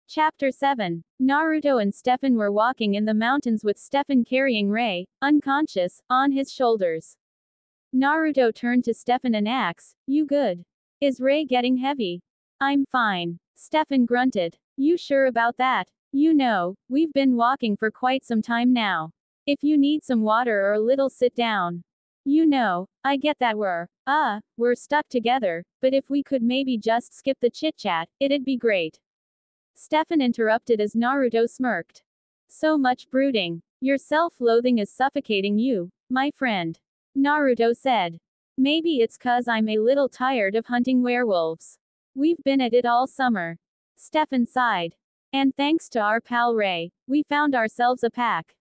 Chapter 7. Naruto and Stefan were walking in the mountains with Stefan carrying Rei, unconscious, on his shoulders. Naruto turned to Stefan and asked, "You good? Is Rei getting heavy?" "I'm fine." Stefan grunted. "You sure about that? You know, we've been walking for quite some time now. If you need some water or a little sit down. You know, I get that we're stuck together, but if we could maybe just skip the chit-chat, it'd be great." Stefan interrupted as Naruto smirked. "So much brooding. Your self-loathing is suffocating you, my friend." Naruto said. "Maybe it's 'cause I'm a little tired of hunting werewolves. We've been at it all summer." Stefan sighed. "And thanks to our pal Rei, we found ourselves a pack."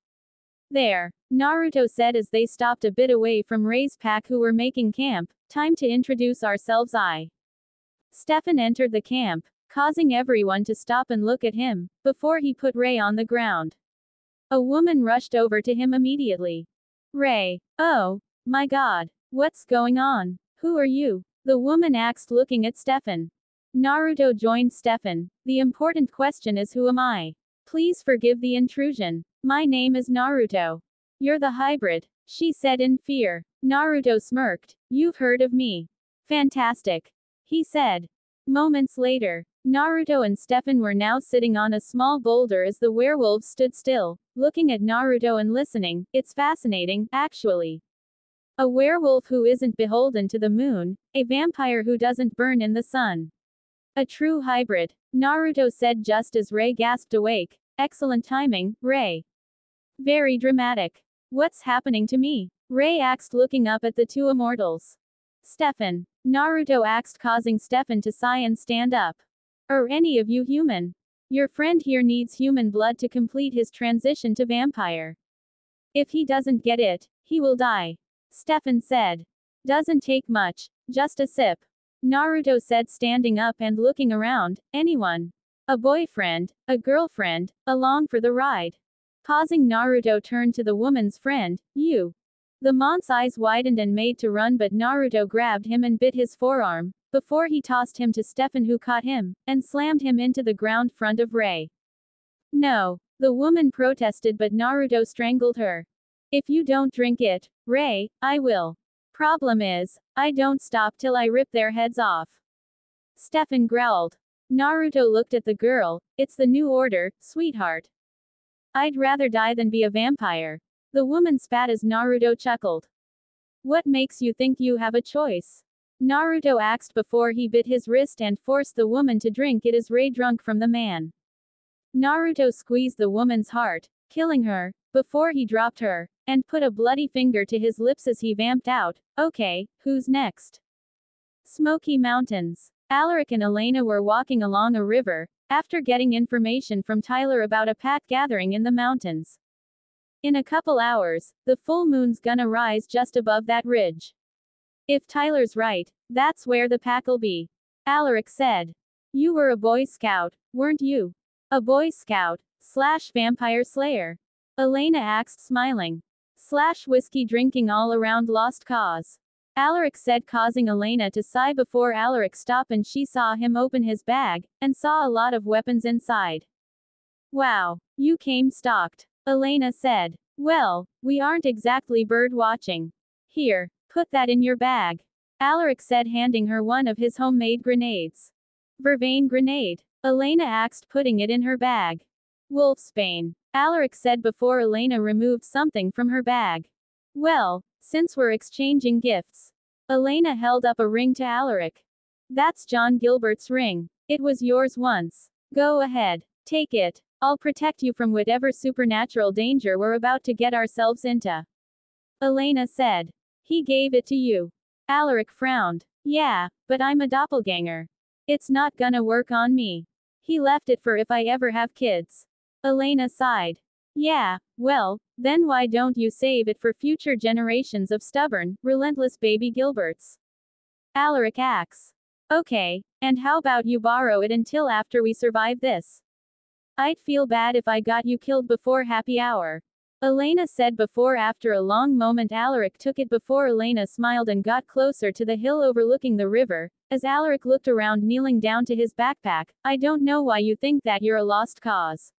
"There," Naruto said as they stopped a bit away from Rei's pack who were making camp. "Time to introduce ourselves." Stefan entered the camp, causing everyone to stop and look at him, before he put Rei on the ground. A woman rushed over to him immediately. "Rei, oh, my god, what's going on? Who are you?" the woman asked looking at Stefan. Naruto joined Stefan. "The important question is who am I? Please forgive the intrusion. My name is Naruto." "You're the hybrid," she said in fear. Naruto smirked. "You've heard of me. Fantastic," he said. Moments later, Naruto and Stefan were now sitting on a small boulder as the werewolves stood still, looking at Naruto and listening. "It's fascinating, actually. A werewolf who isn't beholden to the moon, a vampire who doesn't burn in the sun. A true hybrid," Naruto said just as Rei gasped awake. "Excellent timing, Rei. Very dramatic. What's happening to me?" Rei asked looking up at the two immortals. "Stefan," Naruto asked causing Stefan to sigh and stand up. "Are any of you human? Your friend here needs human blood to complete his transition to vampire. If he doesn't get it, he will die," Stefan said. "Doesn't take much, just a sip," Naruto said standing up and looking around. "Anyone? A boyfriend, a girlfriend, along for the ride?" Pausing, Naruto turned to the woman's friend. "You." The monk's eyes widened and made to run, but Naruto grabbed him and bit his forearm, before he tossed him to Stefan who caught him, and slammed him into the ground front of Rei. "No," the woman protested, but Naruto strangled her. "If you don't drink it, Rei, I will. Problem is, I don't stop till I rip their heads off." Stefan growled. Naruto looked at the girl. "It's the new order, sweetheart. I'd rather die than be a vampire." The woman spat as Naruto chuckled. "What makes you think you have a choice?" Naruto asked before he bit his wrist and forced the woman to drink it as Rei drunk from the man. Naruto squeezed the woman's heart, killing her, before he dropped her, and put a bloody finger to his lips as he vamped out. "Okay, who's next?" Smoky Mountains. Alaric and Elena were walking along a river, after getting information from Tyler about a pack gathering in the mountains. "In a couple hours, the full moon's gonna rise just above that ridge. If Tyler's right, that's where the pack'll be," Alaric said. "You were a Boy Scout, weren't you?" "A Boy Scout, / vampire slayer?" Elena asked smiling. / whiskey drinking all around lost cause," Alaric said, causing Elena to sigh before Alaric stopped and she saw him open his bag, and saw a lot of weapons inside. "Wow, you came stocked," Elena said. "Well, we aren't exactly bird watching. Here, put that in your bag," Alaric said, handing her one of his homemade grenades. "Vervain grenade?" Elena asked, putting it in her bag. "Wolfsbane," Alaric said before Elena removed something from her bag. "Well, since we're exchanging gifts." Elena held up a ring to Alaric. "That's John Gilbert's ring. It was yours once. Go ahead. Take it. I'll protect you from whatever supernatural danger we're about to get ourselves into," Elena said. "He gave it to you?" Alaric frowned. "Yeah, but I'm a doppelganger. It's not gonna work on me. He left it for if I ever have kids." Elena sighed. "Yeah, well, then why don't you save it for future generations of stubborn, relentless baby Gilberts?" Alaric asks. "Okay, and how about you borrow it until after we survive this? I'd feel bad if I got you killed before happy hour," Elena said before. After a long moment Alaric took it before. Elena smiled and got closer to the hill overlooking the river. As Alaric looked around, kneeling down to his backpack, I don't know why you think that you're a lost cause.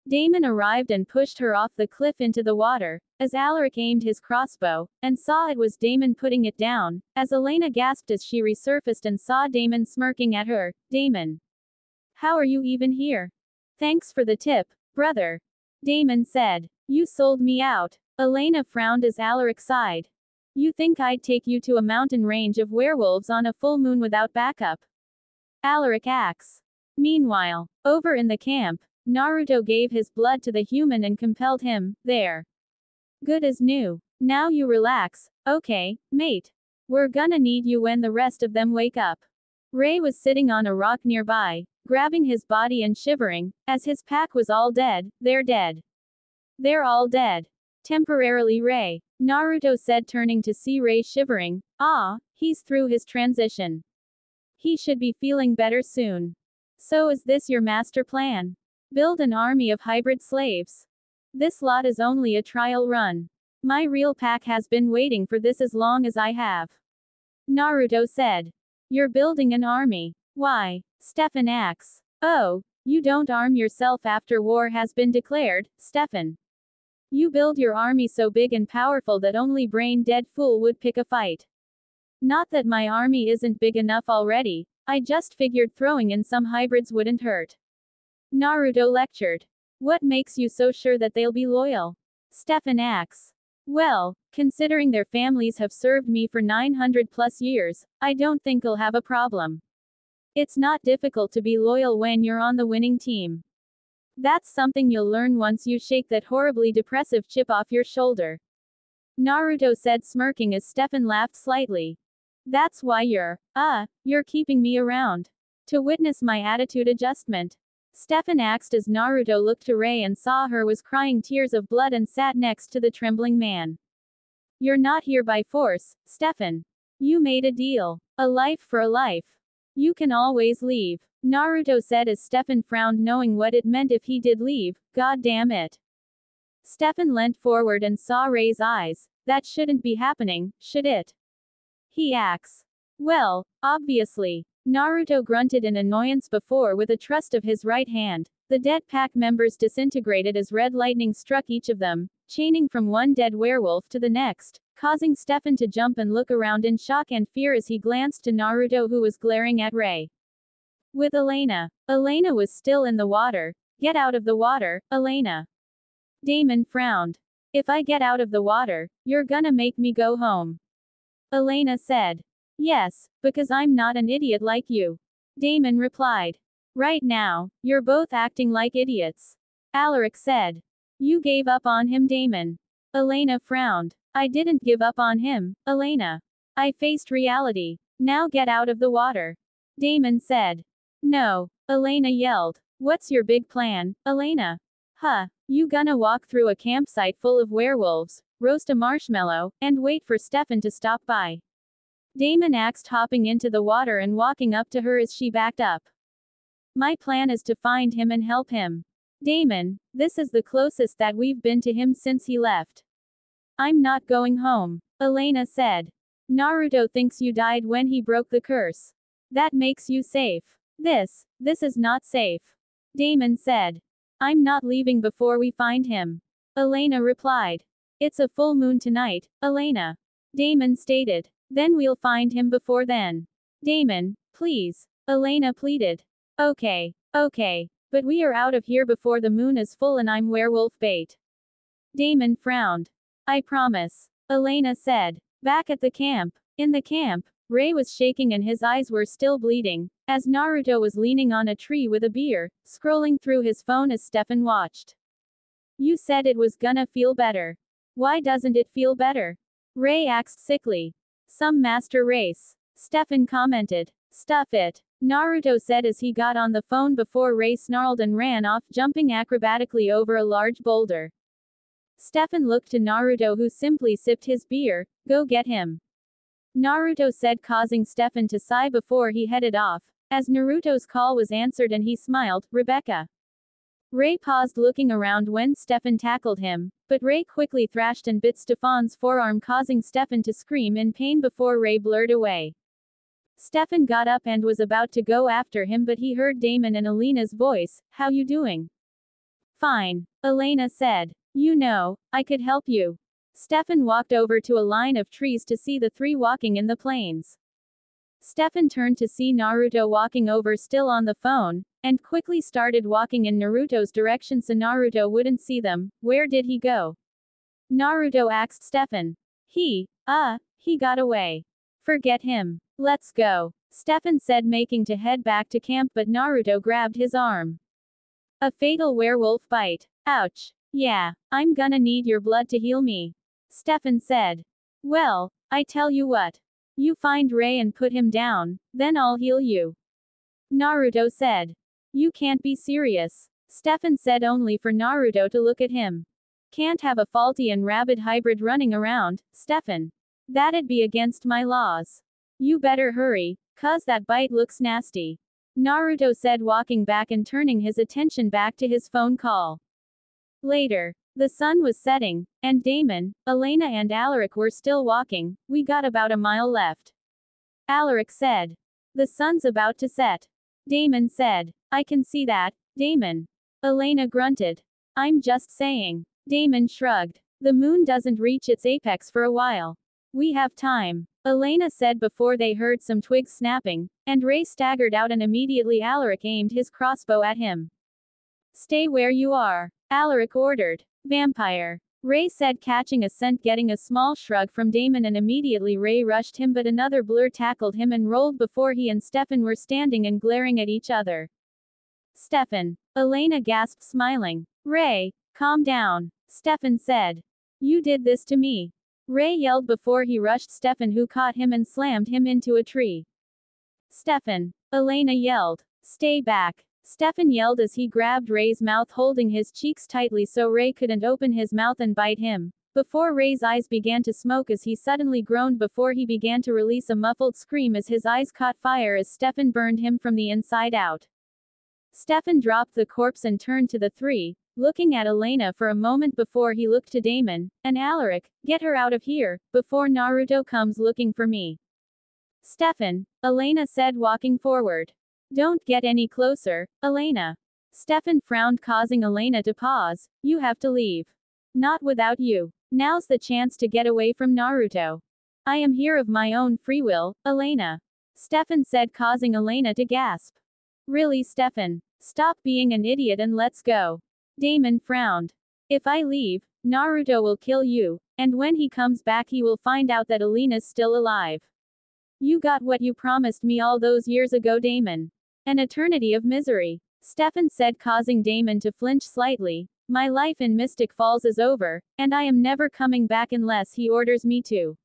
Damon arrived and pushed her off the cliff into the water. As Alaric aimed his crossbow, and saw it was Damon putting it down, as Elena gasped as she resurfaced and saw Damon smirking at her. Damon. How are you even here? Thanks for the tip, brother. Damon said. You sold me out. Elena frowned as Alaric sighed. You think I'd take you to a mountain range of werewolves on a full moon without backup? Alaric acts. Meanwhile, over in the camp, Naruto gave his blood to the human and compelled him, there. Good as new. Now you relax, okay, mate. We're gonna need you when the rest of them wake up. Ray was sitting on a rock nearby, grabbing his body and shivering, as his pack was all dead. They're dead. They're all dead. Temporarily, Ray. Naruto said, turning to see Ray shivering. Ah, he's through his transition. He should be feeling better soon. So is this your master plan? Build an army of hybrid slaves. This lot is only a trial run. My real pack has been waiting for this as long as I have. Naruto said. You're building an army. Why? Stefan asks. Oh, you don't arm yourself after war has been declared, Stefan. You build your army so big and powerful that only brain-dead fool would pick a fight. Not that my army isn't big enough already, I just figured throwing in some hybrids wouldn't hurt. Naruto lectured. What makes you so sure that they'll be loyal? Stefan asks. Well, considering their families have served me for 900 plus years, I don't think I'll have a problem. It's not difficult to be loyal when you're on the winning team. That's something you'll learn once you shake that horribly depressive chip off your shoulder. Naruto said, smirking as Stefan laughed slightly. That's why you're keeping me around. To witness my attitude adjustment. Stefan asked as Naruto looked to Ray and saw her was crying tears of blood and sat next to the trembling man. You're not here by force, Stefan. You made a deal. A life for a life. You can always leave. Naruto said as Stefan frowned, knowing what it meant if he did leave. God damn it. Stefan leant forward and saw Ray's eyes. That shouldn't be happening, should it? He asks. Well, obviously. Naruto grunted in annoyance before with a thrust of his right hand. The dead pack members disintegrated as red lightning struck each of them, chaining from one dead werewolf to the next, causing Stefan to jump and look around in shock and fear as he glanced to Naruto, who was glaring at Ray. With Elena. Elena was still in the water. Get out of the water, Elena. Damon frowned. If I get out of the water, you're gonna make me go home. Elena said. Yes, because I'm not an idiot like you. Damon replied. Right now, you're both acting like idiots. Alaric said. You gave up on him, Damon. Elena frowned. I didn't give up on him, Elena. I faced reality. Now get out of the water. Damon said. No, Elena yelled. What's your big plan, Elena? Huh, you gonna walk through a campsite full of werewolves, roast a marshmallow, and wait for Stefan to stop by? Damon asked, hopping into the water and walking up to her as she backed up. My plan is to find him and help him. Damon, this is the closest that we've been to him since he left. I'm not going home, Elena said. Naruto thinks you died when he broke the curse. That makes you safe. This is not safe. Damon said. I'm not leaving before we find him. Elena replied. It's a full moon tonight, Elena. Damon stated. Then we'll find him before then. Damon, please. Elena pleaded. Okay, but we are out of here before the moon is full and I'm werewolf bait. Damon frowned. I promise. Elena said. Back at the camp. In the camp, Ray was shaking and his eyes were still bleeding, as Naruto was leaning on a tree with a beer, scrolling through his phone as Stefan watched. You said it was gonna feel better. Why doesn't it feel better? Ray asked sickly. Some master race. Stefan commented. Stuff it. Naruto said as he got on the phone before Ray snarled and ran off, jumping acrobatically over a large boulder. Stefan looked to Naruto, who simply sipped his beer. Go get him. Naruto said, causing Stefan to sigh before he headed off, as Naruto's call was answered and he smiled. Rebecca. Ray paused looking around when Stefan tackled him, but Ray quickly thrashed and bit Stefan's forearm causing Stefan to scream in pain before Ray blurred away. Stefan got up and was about to go after him but he heard Damon and Elena's voice. How you doing? Fine. Elena said. You know, I could help you. Stefan walked over to a line of trees to see the three walking in the plains. Stefan turned to see Naruto walking over still on the phone, and quickly started walking in Naruto's direction so Naruto wouldn't see them. Where did he go? Naruto asked Stefan. He got away. Forget him. Let's go. Stefan said making to head back to camp but Naruto grabbed his arm. A fatal werewolf bite. Ouch. Yeah, I'm gonna need your blood to heal me. Stefan said. Well, I tell you what. You find Ray and put him down, then I'll heal you. Naruto said. You can't be serious. Stefan said only for Naruto to look at him. Can't have a faulty and rabid hybrid running around, Stefan. That'd be against my laws. You better hurry, cause that bite looks nasty. Naruto said walking back and turning his attention back to his phone call. Later. The sun was setting, and Damon, Elena and Alaric were still walking. We got about a mile left. Alaric said. The sun's about to set. Damon said. I can see that, Damon. Elena grunted. I'm just saying. Damon shrugged. The moon doesn't reach its apex for a while. We have time. Elena said before they heard some twigs snapping, and Ray staggered out and immediately Alaric aimed his crossbow at him. Stay where you are. Alaric ordered. Vampire. Ray said catching a scent getting a small shrug from Damon and immediately Ray rushed him but another blur tackled him and rolled before he and Stefan were standing and glaring at each other. Stefan. Elena gasped smiling. Ray, calm down. Stefan said. You did this to me. Ray yelled before he rushed Stefan who caught him and slammed him into a tree. Stefan. Elena yelled. Stay back. Stefan yelled as he grabbed Ray's mouth holding his cheeks tightly so Ray couldn't open his mouth and bite him. Before Ray's eyes began to smoke as he suddenly groaned before he began to release a muffled scream as his eyes caught fire as Stefan burned him from the inside out. Stefan dropped the corpse and turned to the three, looking at Elena for a moment before he looked to Damon and Alaric. Get her out of here, before Naruto comes looking for me. Stefan, Elena said walking forward. Don't get any closer, Elena. Stefan frowned causing Elena to pause. You have to leave. Not without you. Now's the chance to get away from Naruto. I am here of my own free will, Elena. Stefan said causing Elena to gasp. Really Stefan? Stop being an idiot and let's go. Damon frowned. If I leave, Naruto will kill you, and when he comes back he will find out that Elena's still alive. You got what you promised me all those years ago Damon. An eternity of misery. Stefan said causing Damon to flinch slightly. My life in Mystic Falls is over, and I am never coming back unless he orders me to.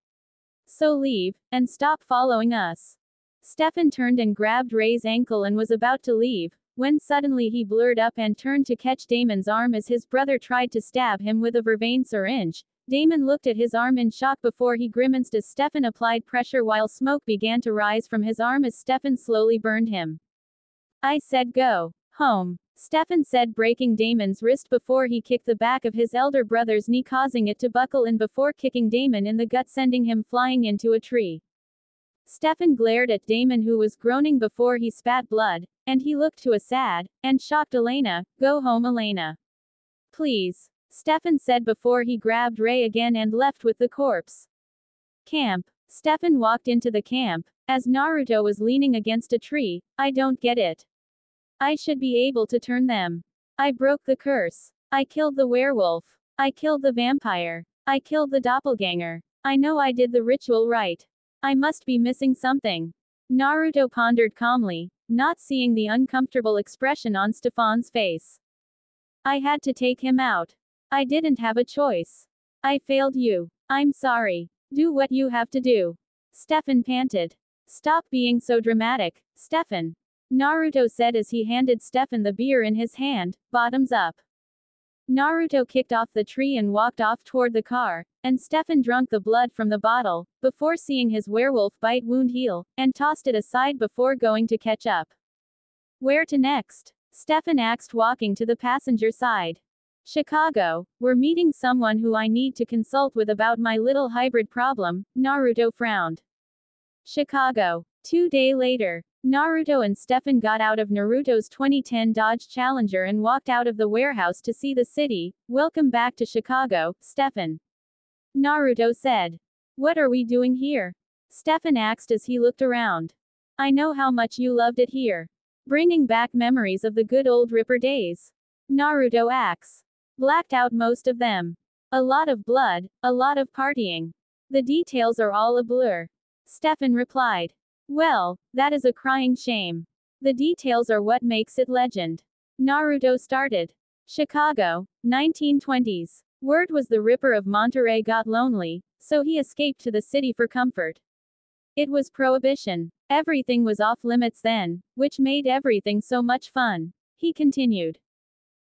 So leave, and stop following us. Stefan turned and grabbed Ray's ankle and was about to leave, when suddenly he blurred up and turned to catch Damon's arm as his brother tried to stab him with a vervain syringe. Damon looked at his arm in shock before he grimaced as Stefan applied pressure while smoke began to rise from his arm as Stefan slowly burned him. I said go home. Stefan said breaking Damon's wrist before he kicked the back of his elder brother's knee causing it to buckle in before kicking Damon in the gut sending him flying into a tree. Stefan glared at Damon who was groaning before he spat blood, and he looked to a sad and shocked Elena. Go home Elena. Please. Stefan said before he grabbed Ray again and left with the corpse. Camp. Stefan walked into the camp, as Naruto was leaning against a tree. I don't get it. I should be able to turn them. I broke the curse. I killed the werewolf. I killed the vampire. I killed the doppelganger. I know I did the ritual right. I must be missing something. Naruto pondered calmly, not seeing the uncomfortable expression on Stefan's face. I had to take him out. I didn't have a choice. I failed you. I'm sorry. Do what you have to do. Stefan panted. Stop being so dramatic, Stefan. Naruto said as he handed Stefan the beer in his hand, bottoms up. Naruto kicked off the tree and walked off toward the car, and Stefan drank the blood from the bottle, before seeing his werewolf bite wound heal, and tossed it aside before going to catch up. Where to next? Stefan asked, walking to the passenger side. Chicago. We're meeting someone who I need to consult with about my little hybrid problem, Naruto frowned. Chicago. 2 days later. Naruto and Stefan got out of Naruto's 2010 Dodge Challenger and walked out of the warehouse to see the city. Welcome back to Chicago, Stefan. Naruto said. What are we doing here? Stefan asked as he looked around. I know how much you loved it here. Bringing back memories of the good old Ripper days. Naruto asks. Blacked out most of them. A lot of blood, a lot of partying. The details are all a blur. Stefan replied. Well, that is a crying shame. The details are what makes it legend. Naruto started. Chicago, 1920s. Word was the Ripper of Monterey got lonely, so he escaped to the city for comfort. It was prohibition. Everything was off limits then, which made everything so much fun. He continued.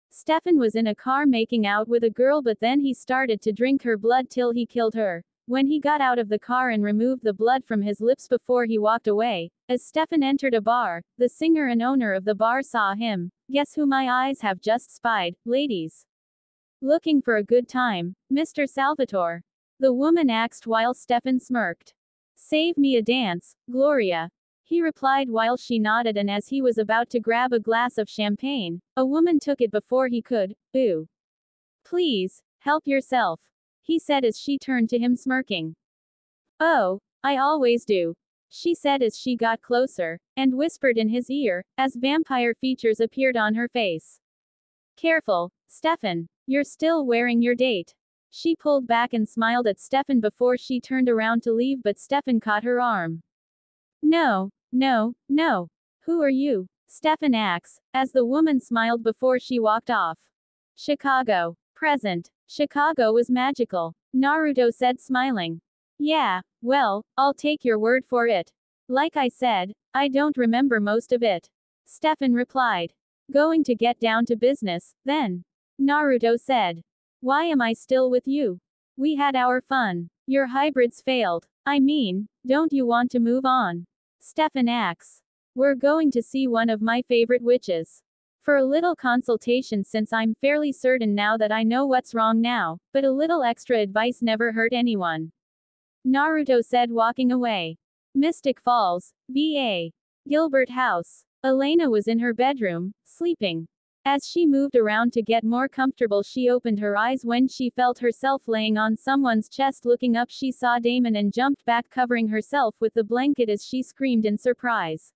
Stefan was in a car making out with a girl, but then he started to drink her blood till he killed her. When he got out of the car and removed the blood from his lips before he walked away, as Stefan entered a bar, the singer and owner of the bar saw him. Guess who my eyes have just spied, ladies? Looking for a good time, Mr. Salvatore? The woman asked while Stefan smirked. Save me a dance, Gloria. He replied while she nodded, and as he was about to grab a glass of champagne, a woman took it before he could. Ooh. Please, help yourself. He said as she turned to him smirking. Oh, I always do. She said as she got closer, and whispered in his ear, as vampire features appeared on her face. Careful, Stefan. You're still wearing your date. She pulled back and smiled at Stefan before she turned around to leave, but Stefan caught her arm. No, no, no. Who are you? Stefan asked, as the woman smiled before she walked off. Chicago. Present. Chicago was magical. Naruto said, smiling. Yeah, well, I'll take your word for it. Like I said, I don't remember most of it. Stefan replied. Going to get down to business, then. Naruto said. Why am I still with you? We had our fun. Your hybrids failed. I mean, don't you want to move on? Stefan asks. We're going to see one of my favorite witches. For a little consultation, since I'm fairly certain now that I know what's wrong now, but a little extra advice never hurt anyone. Naruto said, walking away. Mystic Falls, VA. Gilbert House. Elena was in her bedroom, sleeping. As she moved around to get more comfortable, she opened her eyes when she felt herself laying on someone's chest. Looking up, she saw Damon and jumped back, covering herself with the blanket as she screamed in surprise.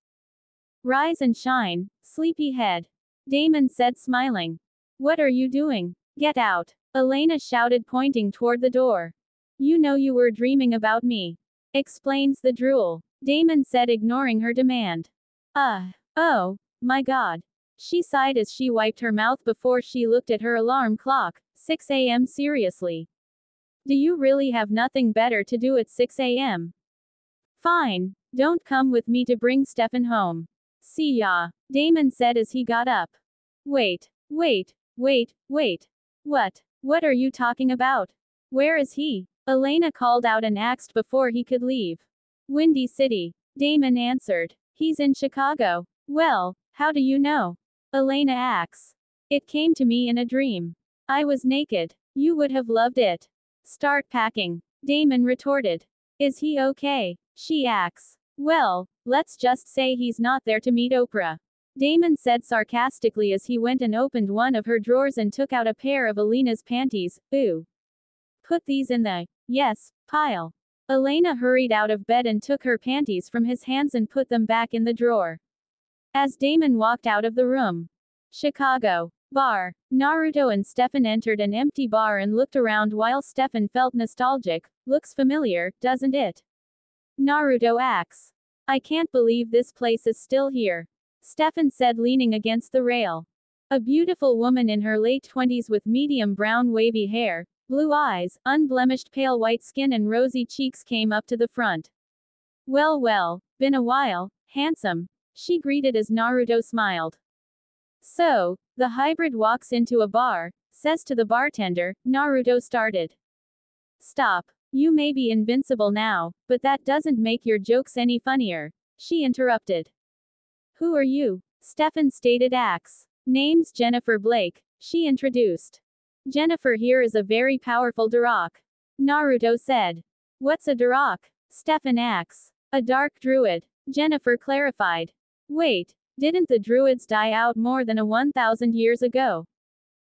Rise and shine, sleepyhead. Damon said, smiling. What are you doing? Get out. Elena shouted, pointing toward the door. You know you were dreaming about me. Explains the drool. Damon said, ignoring her demand. Oh, my God. She sighed as she wiped her mouth before she looked at her alarm clock. 6 a.m. Seriously? Do you really have nothing better to do at 6 a.m.? Fine. Don't come with me to bring Stefan home. See ya. Damon said as he got up. Wait. What are you talking about? Where is he? Elena called out and asked before he could leave. Windy City. Damon answered. He's in Chicago. Well, how do you know? Elena asks. It came to me in a dream. I was naked. You would have loved it. Start packing. Damon retorted. Is he okay? She asks. Well, let's just say he's not there to meet Oprah. Damon said sarcastically as he went and opened one of her drawers and took out a pair of Elena's panties. Ooh. Put these in the yes pile. Elena hurried out of bed and took her panties from his hands and put them back in the drawer. As Damon walked out of the room. Chicago. Bar. Naruto and Stefan entered an empty bar and looked around while Stefan felt nostalgic. Looks familiar, doesn't it? Naruto asks. I can't believe this place is still here. Stefan said, leaning against the rail. A beautiful woman in her late 20s with medium brown wavy hair, blue eyes, unblemished pale white skin and rosy cheeks came up to the front. Well, been a while, handsome, she greeted as Naruto smiled. So, the hybrid walks into a bar, says to the bartender. Naruto started. Stop. You may be invincible now, but that doesn't make your jokes any funnier. She interrupted. Who are you? Stefan stated. Axe. Name's Jennifer Blake, she introduced. Jennifer here is a very powerful Darok. Naruto said. What's a Darok? Stefan asks. A dark druid, Jennifer clarified. Wait, didn't the druids die out more than 1,000 years ago?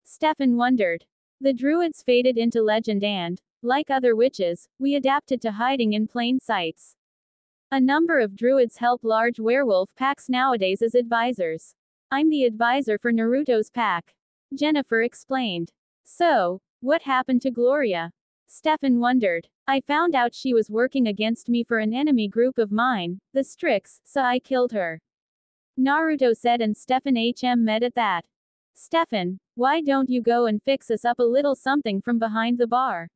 Stefan wondered. The druids faded into legend and, like other witches, we adapted to hiding in plain sights. A number of druids help large werewolf packs nowadays as advisors. I'm the advisor for Naruto's pack. Jennifer explained. So, what happened to Gloria? Stefan wondered. I found out she was working against me for an enemy group of mine, the Strix, so I killed her. Naruto said, and Stefan med at that. Stefan, why don't you go and fix us up a little something from behind the bar?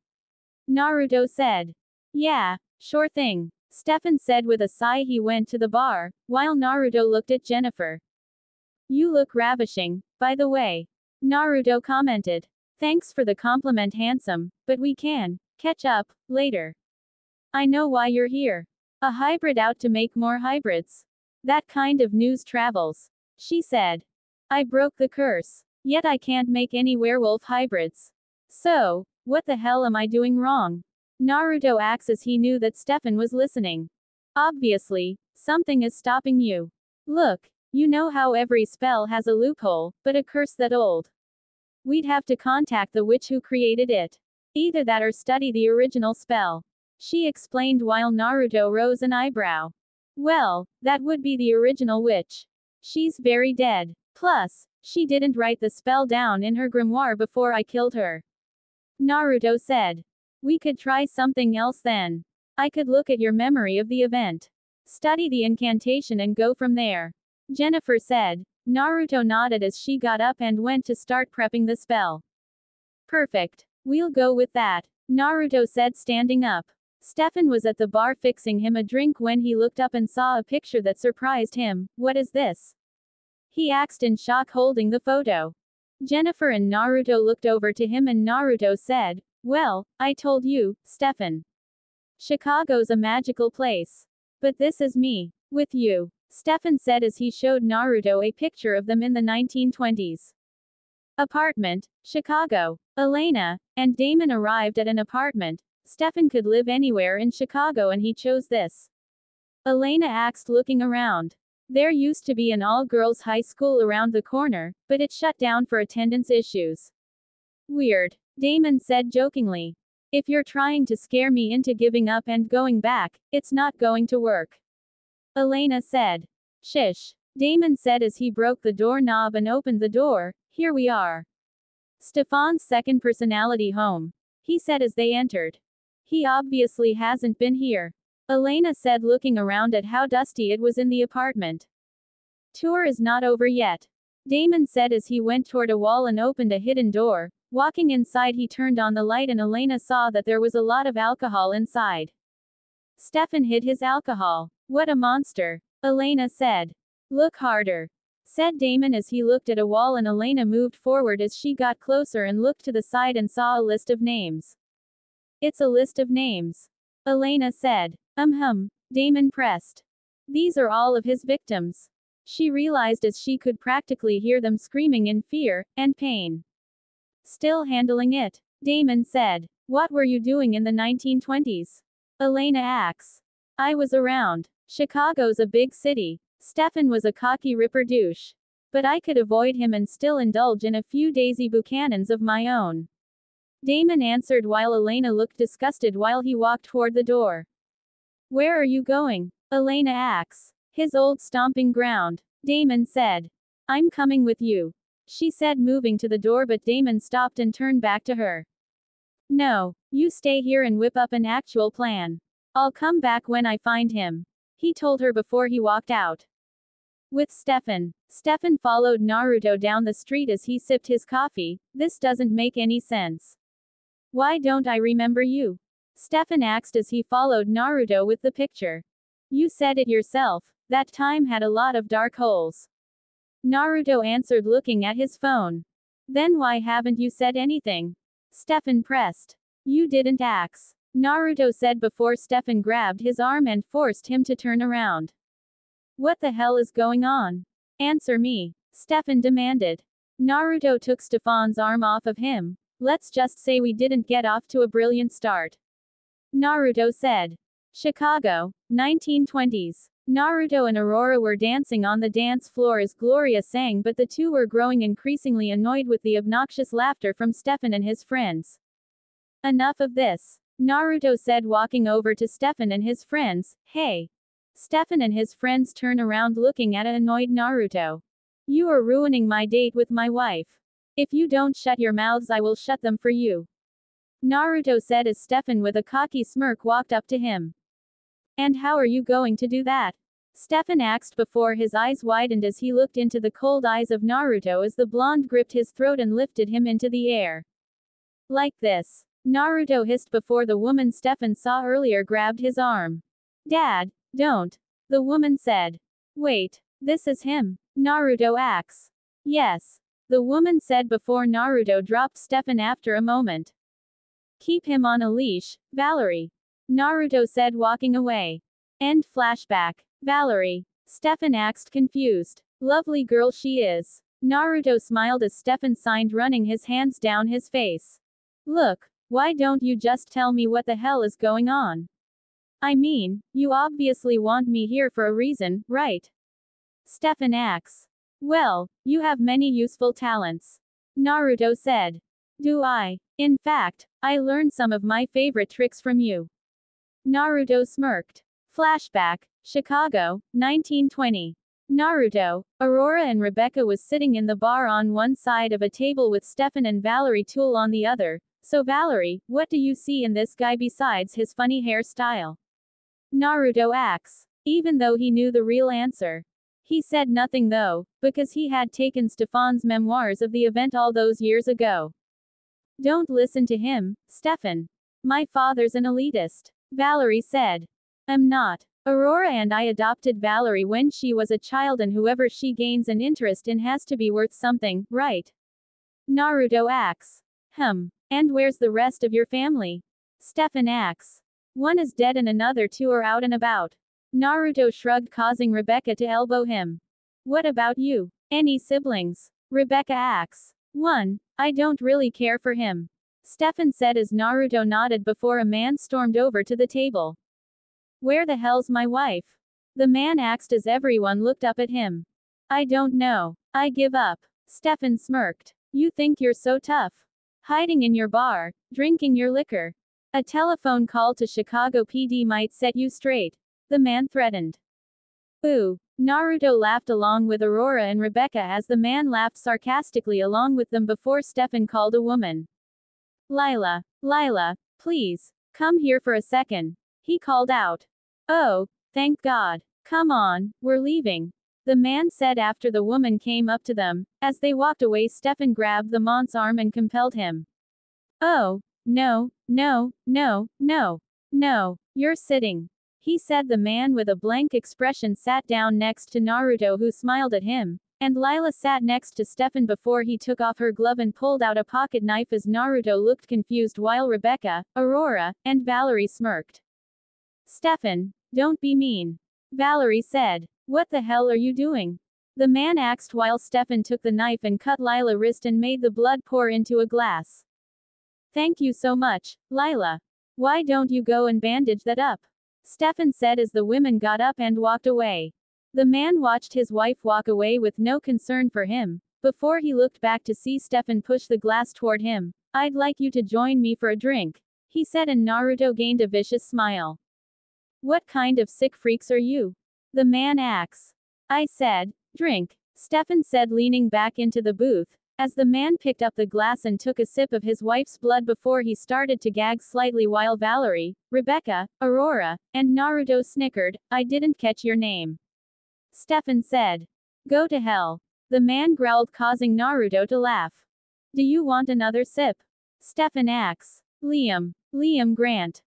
Naruto said. Yeah, sure thing. Stefan said with a sigh. He went to the bar, while Naruto looked at Jennifer. You look ravishing, by the way. Naruto commented. Thanks for the compliment, handsome, but we can catch up later. I know why you're here. A hybrid out to make more hybrids. That kind of news travels. She said. I broke the curse. Yet I can't make any werewolf hybrids. So, what the hell am I doing wrong? Naruto asks as he knew that Stefan was listening. Obviously, something is stopping you. Look, you know how every spell has a loophole, but a curse that old. We'd have to contact the witch who created it. Either that or study the original spell. She explained while Naruto rose an eyebrow. Well, that would be the original witch. She's very dead. Plus, she didn't write the spell down in her grimoire before I killed her. Naruto said. We could try something else then. I could look at your memory of the event. Study the incantation and go from there. Jennifer said. Naruto nodded as she got up and went to start prepping the spell. Perfect. We'll go with that, Naruto said, standing up. Stefan was at the bar fixing him a drink when he looked up and saw a picture that surprised him. What is this? He asked in shock, holding the photo. Jennifer and Naruto looked over to him and Naruto said, well, I told you, Stefan. Chicago's a magical place. But this is me. With you. Stefan said as he showed Naruto a picture of them in the 1920s. Apartment, Chicago. Elena and Damon arrived at an apartment. Stefan could live anywhere in Chicago and he chose this. Elena asked, looking around. There used to be an all-girls high school around the corner, but it shut down for attendance issues. Weird, Damon said jokingly. If you're trying to scare me into giving up and going back, it's not going to work. Elena said. Shish, Damon said as he broke the doorknob and opened the door. Here we are. Stefan's second personality home, he said as they entered. He obviously hasn't been here. Elena said, looking around at how dusty it was in the apartment. Tour is not over yet. Damon said as he went toward a wall and opened a hidden door. Walking inside, he turned on the light and Elena saw that there was a lot of alcohol inside. Stefan hid his alcohol. What a monster, Elena said. Look harder, said Damon as he looked at a wall, and Elena moved forward as she got closer and looked to the side and saw a list of names. It's a list of names, Elena said. Damon pressed. These are all of his victims. She realized as she could practically hear them screaming in fear and pain. Still handling it, Damon said. What were you doing in the 1920s? Elena asks. I was around. Chicago's a big city. Stefan was a cocky ripper douche. But I could avoid him and still indulge in a few Daisy Buchanans of my own. Damon answered while Elena looked disgusted while he walked toward the door. Where are you going? Elena asks. His old stomping ground, Damon said. I'm coming with you, she said, moving to the door, but Damon stopped and turned back to her. No, you stay here and whip up an actual plan. I'll come back when I find him, he told her before he walked out. With Stefan. Stefan followed Naruto down the street as he sipped his coffee. This doesn't make any sense. Why don't I remember you? Stefan asked as he followed Naruto with the picture. You said it yourself, that time had a lot of dark holes. Naruto answered, looking at his phone. Then why haven't you said anything? Stefan pressed. You didn't ask, Naruto said before Stefan grabbed his arm and forced him to turn around. What the hell is going on? Answer me, Stefan demanded. Naruto took Stefan's arm off of him. Let's just say we didn't get off to a brilliant start. Naruto said. Chicago, 1920s. Naruto and Aurora were dancing on the dance floor as Gloria sang, but the two were growing increasingly annoyed with the obnoxious laughter from Stefan and his friends. Enough of this, Naruto said, walking over to Stefan and his friends. Hey. Stefan and his friends turn around looking at an annoyed Naruto. You are ruining my date with my wife. If you don't shut your mouths, I will shut them for you. Naruto said as Stefan with a cocky smirk walked up to him. And how are you going to do that? Stefan asked before his eyes widened as he looked into the cold eyes of Naruto as the blonde gripped his throat and lifted him into the air. Like this. Naruto hissed before the woman Stefan saw earlier grabbed his arm. Dad, don't. The woman said. Wait, this is him. Naruto acts. Yes. The woman said before Naruto dropped Stefan after a moment. Keep him on a leash, Valerie. Naruto said walking away. End flashback. Valerie. Stefan asked confused. Lovely girl she is. Naruto smiled as Stefan signed, running his hands down his face. Look, why don't you just tell me what the hell is going on? I mean, you obviously want me here for a reason, right? Stefan asks. Well, you have many useful talents. Naruto said. Do I? In fact, I learned some of my favorite tricks from you. Naruto smirked. Flashback, Chicago, 1920. Naruto, Aurora and Rebecca was sitting in the bar on one side of a table with Stefan and Valerie Tool on the other. So Valerie, what do you see in this guy besides his funny hairstyle? Naruto asks. Even though he knew the real answer. He said nothing though, because he had taken Stefan's memoirs of the event all those years ago. Don't listen to him, Stefan. My father's an elitist. Valerie said. I'm not. Aurora and I adopted Valerie when she was a child, and whoever she gains an interest in has to be worth something, right? Naruto asks. And where's the rest of your family? Stefan asks. One is dead and another two are out and about. Naruto shrugged, causing Rebecca to elbow him. What about you? Any siblings? Rebecca asks. One. I don't really care for him. Stefan said as Naruto nodded before a man stormed over to the table. Where the hell's my wife? The man asked as everyone looked up at him. I don't know. I give up. Stefan smirked. You think you're so tough? Hiding in your bar, drinking your liquor. A telephone call to Chicago PD might set you straight. The man threatened. Ooh. Naruto laughed along with Aurora and Rebecca as the man laughed sarcastically along with them before Stefan called a woman. Lila, please, come here for a second. He called out. Oh, thank God. Come on, we're leaving. The man said after the woman came up to them. As they walked away, Stefan grabbed the man's arm and compelled him. Oh, no, you're sitting. He said. The man with a blank expression sat down next to Naruto, who smiled at him. And Lila sat next to Stefan before he took off her glove and pulled out a pocket knife as Naruto looked confused while Rebecca, Aurora, and Valerie smirked. Stefan, don't be mean. Valerie said. What the hell are you doing? The man asked while Stefan took the knife and cut Lila's wrist and made the blood pour into a glass. Thank you so much, Lila. Why don't you go and bandage that up? Stefan said as the women got up and walked away. The man watched his wife walk away with no concern for him, before he looked back to see Stefan push the glass toward him. I'd like you to join me for a drink, he said, and Naruto gained a vicious smile. What kind of sick freaks are you? The man asks. I said, drink, Stefan said, leaning back into the booth, as the man picked up the glass and took a sip of his wife's blood before he started to gag slightly while Valerie, Rebecca, Aurora, and Naruto snickered. I didn't catch your name. Stefan said. Go to hell. The man growled, causing Naruto to laugh. Do you want another sip? Stefan asks. Liam Grant.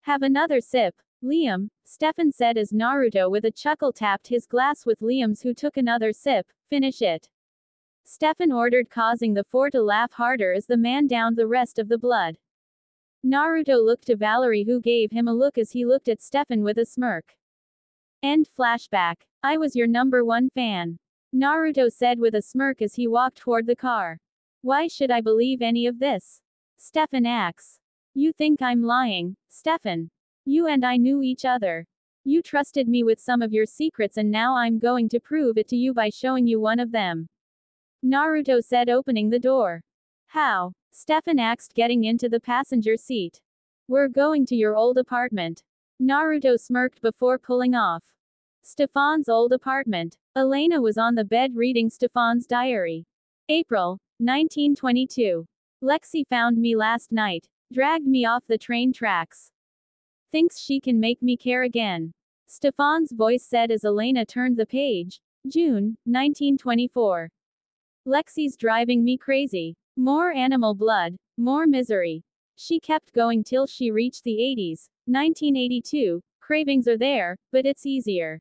Have another sip, Liam, Stefan said as Naruto with a chuckle tapped his glass with Liam's, who took another sip. Finish it. Stefan ordered, causing the four to laugh harder as the man downed the rest of the blood. Naruto looked to Valerie, who gave him a look as he looked at Stefan with a smirk. End flashback. I was your #1 fan. Naruto said with a smirk as he walked toward the car. Why should I believe any of this? Stefan asks. You think I'm lying, Stefan? You and I knew each other. You trusted me with some of your secrets and now I'm going to prove it to you by showing you one of them. Naruto said, opening the door. How? Stefan asked, getting into the passenger seat. We're going to your old apartment. Naruto smirked before pulling off. Stefan's old apartment. Elena was on the bed reading Stefan's diary. April, 1922. Lexi found me last night, dragged me off the train tracks. Thinks she can make me care again. Stefan's voice said as Elena turned the page. June, 1924. Lexi's driving me crazy. More animal blood, more misery. She kept going till she reached the 80s, 1982, cravings are there, but it's easier.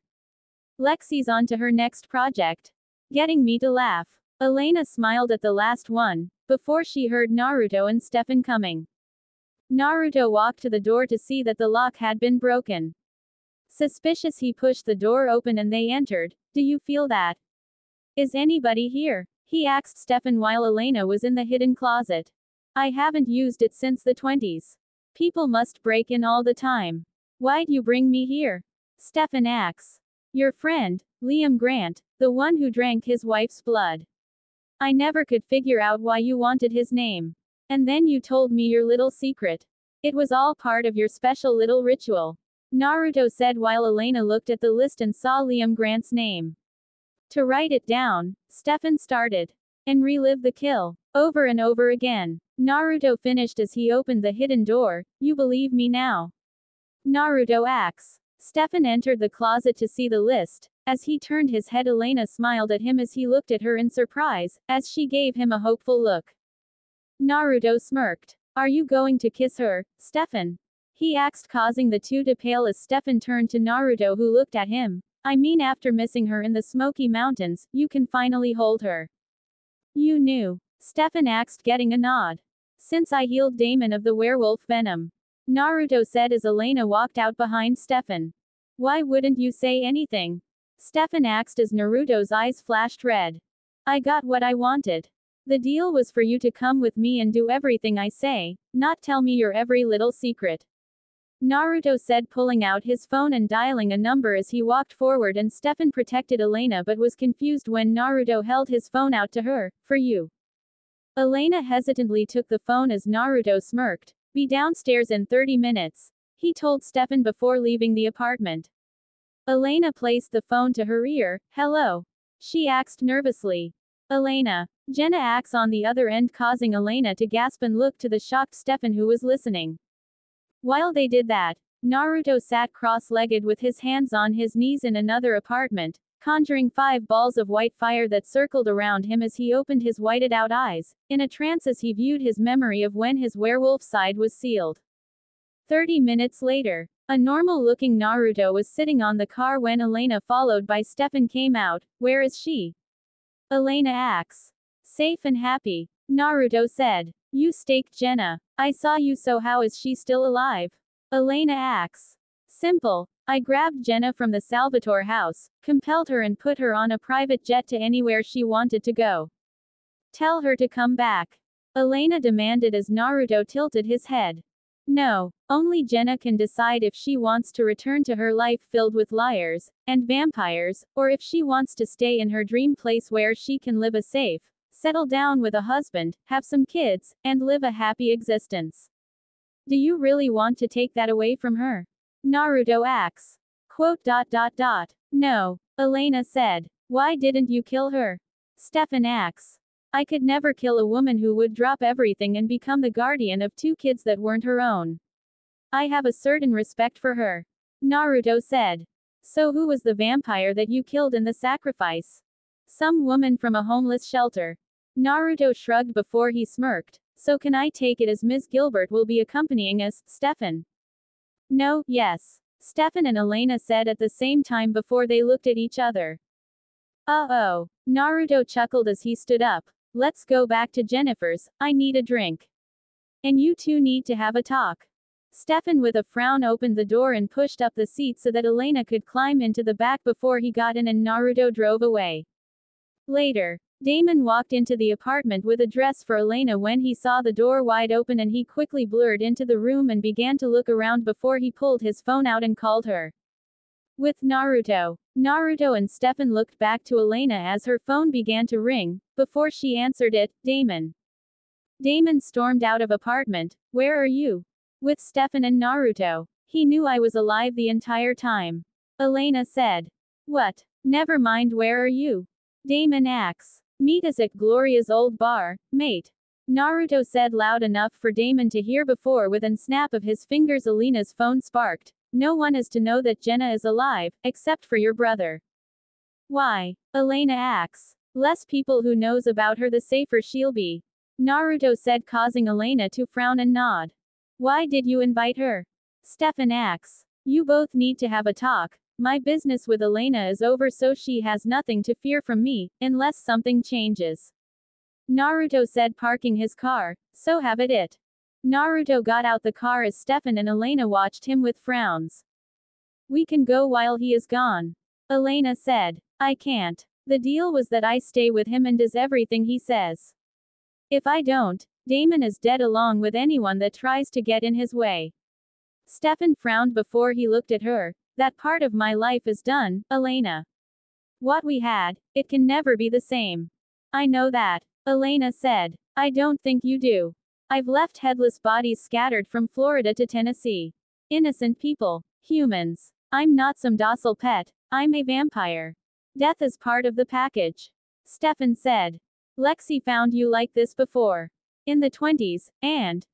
Lexi's on to her next project. Getting me to laugh. Elena smiled at the last one, before she heard Naruto and Stefan coming. Naruto walked to the door to see that the lock had been broken. Suspicious, he pushed the door open and they entered. Do you feel that? Is anybody here? He asked Stefan while Elena was in the hidden closet. I haven't used it since the 20s. People must break in all the time. Why'd you bring me here? Stefan asks. Your friend, Liam Grant, the one who drank his wife's blood. I never could figure out why you wanted his name. And then you told me your little secret. It was all part of your special little ritual. Naruto said while Elena looked at the list and saw Liam Grant's name. To write it down, Stefan started. And relive the kill. Over and over again. Naruto finished as he opened the hidden door. You believe me now? Naruto asks. Stefan entered the closet to see the list. As he turned his head, Elena smiled at him as he looked at her in surprise, as she gave him a hopeful look. Naruto smirked. Are you going to kiss her, Stefan? He asked, causing the two to pale as Stefan turned to Naruto, who looked at him. I mean, after missing her in the Smoky Mountains, you can finally hold her. You knew? Stefan asked, getting a nod. Since I healed Damon of the werewolf venom. Naruto said as Elena walked out behind Stefan. Why wouldn't you say anything? Stefan asked as Naruto's eyes flashed red. I got what I wanted. The deal was for you to come with me and do everything I say, not tell me your every little secret. Naruto said, pulling out his phone and dialing a number as he walked forward, and Stefan protected Elena but was confused when Naruto held his phone out to her. For you. Elena hesitantly took the phone as Naruto smirked. Be downstairs in 30 minutes. He told Stefan before leaving the apartment. Elena placed the phone to her ear. Hello? She asked nervously. Elena. Jenna asks on the other end, causing Elena to gasp and look to the shocked Stefan, who was listening. While they did that, Naruto sat cross-legged with his hands on his knees in another apartment, conjuring 5 balls of white fire that circled around him as he opened his whited-out eyes, in a trance as he viewed his memory of when his werewolf side was sealed. 30 minutes later, a normal-looking Naruto was sitting on the car when Elena, followed by Stefan, came out. Where is she? Elena asks. Safe and happy. Naruto said. You staked Jenna. I saw you, so how is she still alive? Elena asks. Simple. I grabbed Jenna from the Salvatore house, compelled her and put her on a private jet to anywhere she wanted to go. Tell her to come back. Elena demanded as Naruto tilted his head. No, only Jenna can decide if she wants to return to her life filled with liars and vampires, or if she wants to stay in her dream place where she can live a safe, settle down with a husband, have some kids, and live a happy existence. Do you really want to take that away from her? Naruto asks. No, Elena said. Why didn't you kill her? Stefan asks. I could never kill a woman who would drop everything and become the guardian of 2 kids that weren't her own. I have a certain respect for her. Naruto said. So who was the vampire that you killed in the sacrifice? Some woman from a homeless shelter. Naruto shrugged before he smirked. So can I take it as Ms. Gilbert will be accompanying us, Stefan? No, yes. Stefan and Elena said at the same time before they looked at each other. Uh-oh. Naruto chuckled as he stood up. Let's go back to Jennifer's. I need a drink. And you two need to have a talk. Stefan with a frown opened the door and pushed up the seat so that Elena could climb into the back before he got in, and Naruto drove away. Later, Damon walked into the apartment with a dress for Elena when he saw the door wide open and he quickly blurred into the room and began to look around before he pulled his phone out and called her. With Naruto. Naruto and Stefan looked back to Elena as her phone began to ring. Before she answered it, Damon. Damon stormed out of apartment. Where are you? With Stefan and Naruto. He knew I was alive the entire time. Elena said. What? Never mind, where are you? Damon asks. Meet us at Gloria's old bar, mate. Naruto said loud enough for Damon to hear before with an snap of his fingers Elena's phone sparked. No one is to know that Jenna is alive, except for your brother. Why? Elena asks. Less people who knows about her the safer she'll be. Naruto said, causing Elena to frown and nod. Why did you invite her? Stefan asks. You both need to have a talk. My business with Elena is over, so she has nothing to fear from me, unless something changes. Naruto said, parking his car. So have it. Naruto got out the car as Stefan and Elena watched him with frowns. We can go while he is gone. Elena said. I can't. The deal was that I stay with him and does everything he says. If I don't, Damon is dead along with anyone that tries to get in his way. Stefan frowned before he looked at her. That part of my life is done, Elena. What we had, it can never be the same. I know that. Elena said. I don't think you do. I've left headless bodies scattered from Florida to Tennessee. Innocent people. Humans. I'm not some docile pet. I'm a vampire. Death is part of the package. Stefan said. Lexi found you like this before. In the 20s, and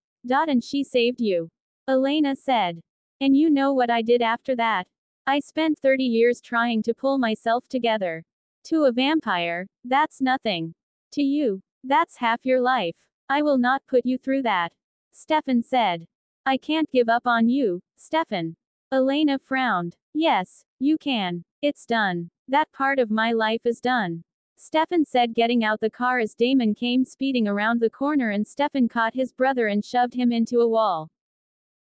she saved you. Elena said. And you know what I did after that? I spent 30 years trying to pull myself together. To a vampire, that's nothing. To you, that's half your life. I will not put you through that. Stefan said. I can't give up on you, Stefan. Elena frowned. Yes, you can. It's done. That part of my life is done. Stefan said, getting out the car as Damon came speeding around the corner and Stefan caught his brother and shoved him into a wall.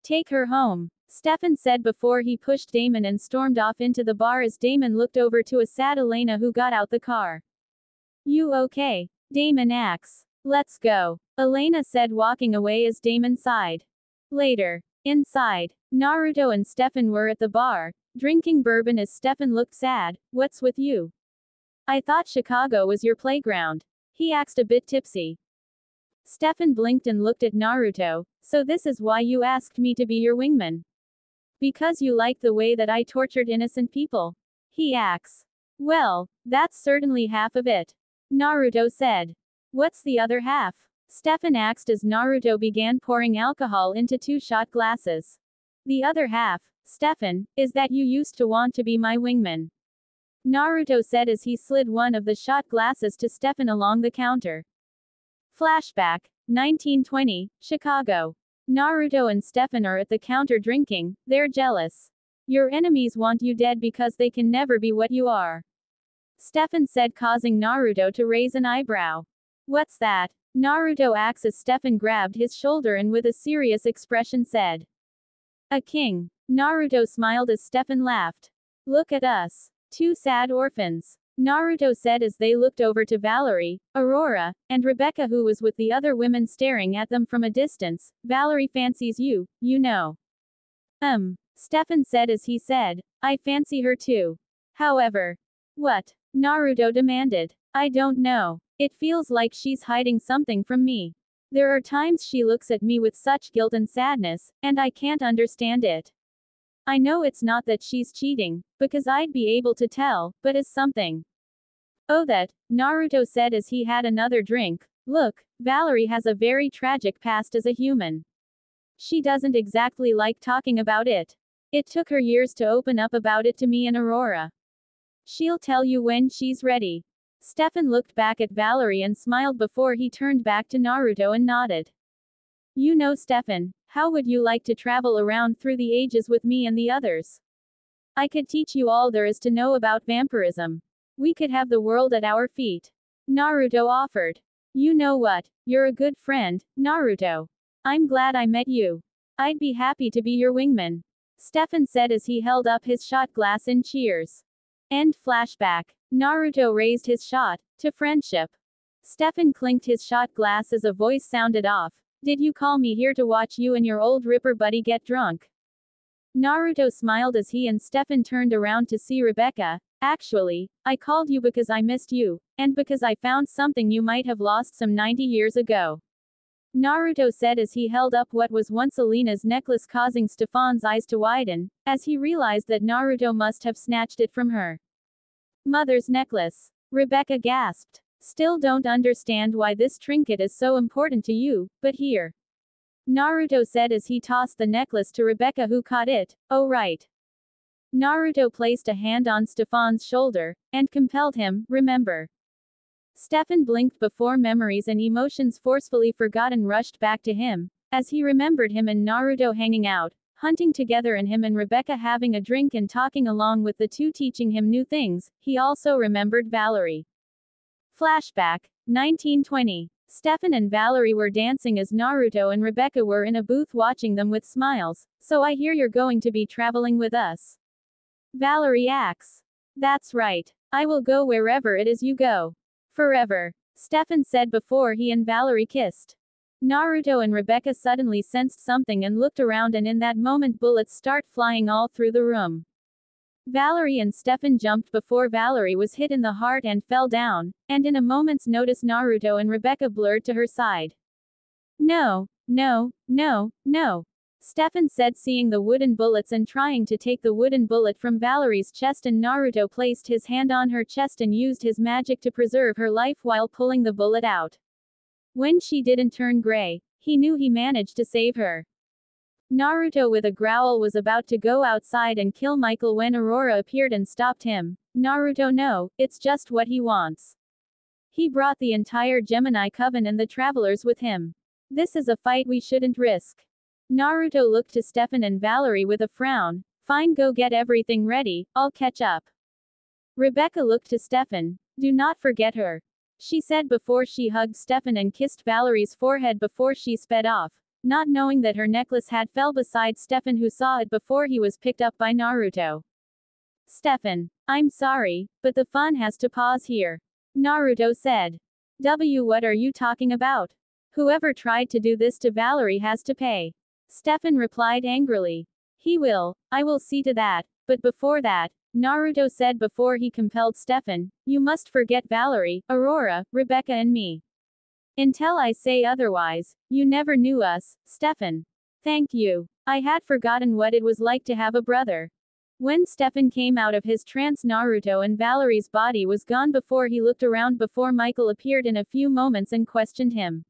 Take her home. Stefan said before he pushed Damon and stormed off into the bar as Damon looked over to a sad Elena who got out the car. You okay? Damon asks. Let's go. Elena said, walking away as Damon sighed. Later. Inside. Naruto and Stefan were at the bar, drinking bourbon as Stefan looked sad. What's with you? I thought Chicago was your playground. He asked, a bit tipsy. Stefan blinked and looked at Naruto. So this is why you asked me to be your wingman? Because you like the way that I tortured innocent people? He asks. Well, that's certainly half of it. Naruto said. What's the other half? Stefan asked as Naruto began pouring alcohol into 2 shot glasses. The other half, Stefan, is that you used to want to be my wingman. Naruto said as he slid one of the shot glasses to Stefan along the counter. Flashback, 1920, Chicago. Naruto and Stefan are at the counter drinking. They're jealous. Your enemies want you dead because they can never be what you are. Stefan said, causing Naruto to raise an eyebrow. What's that? Naruto asks as Stefan grabbed his shoulder and with a serious expression said. A king. Naruto smiled as Stefan laughed. Look at us. 2 sad orphans. Naruto said as they looked over to Valerie, Aurora, and Rebecca, who was with the other women staring at them from a distance. Valerie fancies you, you know. Stefan said as he said, I fancy her too. However. What? Naruto demanded. I don't know. It feels like she's hiding something from me. There are times she looks at me with such guilt and sadness, and I can't understand it. I know it's not that she's cheating, because I'd be able to tell, but is something. Oh, that, Naruto said as he had another drink. Look, Valerie has a very tragic past as a human. She doesn't exactly like talking about it. It took her years to open up about it to me and Aurora. She'll tell you when she's ready. Stefan looked back at Valerie and smiled before he turned back to Naruto and nodded. You know, Stefan, how would you like to travel around through the ages with me and the others? I could teach you all there is to know about vampirism. We could have the world at our feet. Naruto offered. You know what? You're a good friend, Naruto. I'm glad I met you. I'd be happy to be your wingman. Stefan said as he held up his shot glass in cheers. End flashback. Naruto raised his shot, to friendship. Stefan clinked his shot glass as a voice sounded off. Did you call me here to watch you and your old Ripper buddy get drunk? Naruto smiled as he and Stefan turned around to see Rebecca. Actually, I called you because I missed you, and because I found something you might have lost some 90 years ago. Naruto said as he held up what was once Alina's necklace, causing Stefan's eyes to widen, as he realized that Naruto must have snatched it from her. Mother's necklace. Rebecca gasped. Still don't understand why this trinket is so important to you, but here. Naruto said as he tossed the necklace to Rebecca, who caught it. Oh right. Naruto placed a hand on Stefan's shoulder, and compelled him, remember. Stefan blinked before memories and emotions forcefully forgotten rushed back to him, as he remembered him and Naruto hanging out, hunting together, and him and Rebecca having a drink and talking, along with the two teaching him new things. He also remembered Valerie. Flashback, 1920. Stefan and Valerie were dancing as Naruto and Rebecca were in a booth watching them with smiles. So I hear you're going to be traveling with us. Valerie acts. That's right. I will go wherever it is you go. Forever. Stefan said before he and Valerie kissed. Naruto and Rebecca suddenly sensed something and looked around, and in that moment bullets start flying all through the room. Valerie and Stefan jumped before Valerie was hit in the heart and fell down, and in a moment's notice Naruto and Rebecca blurred to her side. No, no, no, no. Stefan said, seeing the wooden bullets and trying to take the wooden bullet from Valerie's chest, and Naruto placed his hand on her chest and used his magic to preserve her life while pulling the bullet out. When she didn't turn gray, he knew he managed to save her. Naruto with a growl was about to go outside and kill Michael when Aurora appeared and stopped him. Naruto, no, it's just what he wants. He brought the entire Gemini Coven and the travelers with him. This is a fight we shouldn't risk. Naruto looked to Stefan and Valerie with a frown. Fine, go get everything ready, I'll catch up. Rebecca looked to Stefan. Do not forget her, she said before she hugged Stefan and kissed Valerie's forehead before she sped off, not knowing that her necklace had fell beside Stefan, who saw it before he was picked up by Naruto. Stefan, I'm sorry, but the fun has to pause here, Naruto said. What are you talking about? Whoever tried to do this to Valerie has to pay. Stefan replied angrily. He will, I will see to that, but before that, Naruto said before he compelled Stefan, you must forget Valerie, Aurora, Rebecca and me. Until I say otherwise, you never knew us, Stefan. Thank you. I had forgotten what it was like to have a brother. When Stefan came out of his trance, Naruto and Valerie's body was gone before he looked around before Michael appeared in a few moments and questioned him.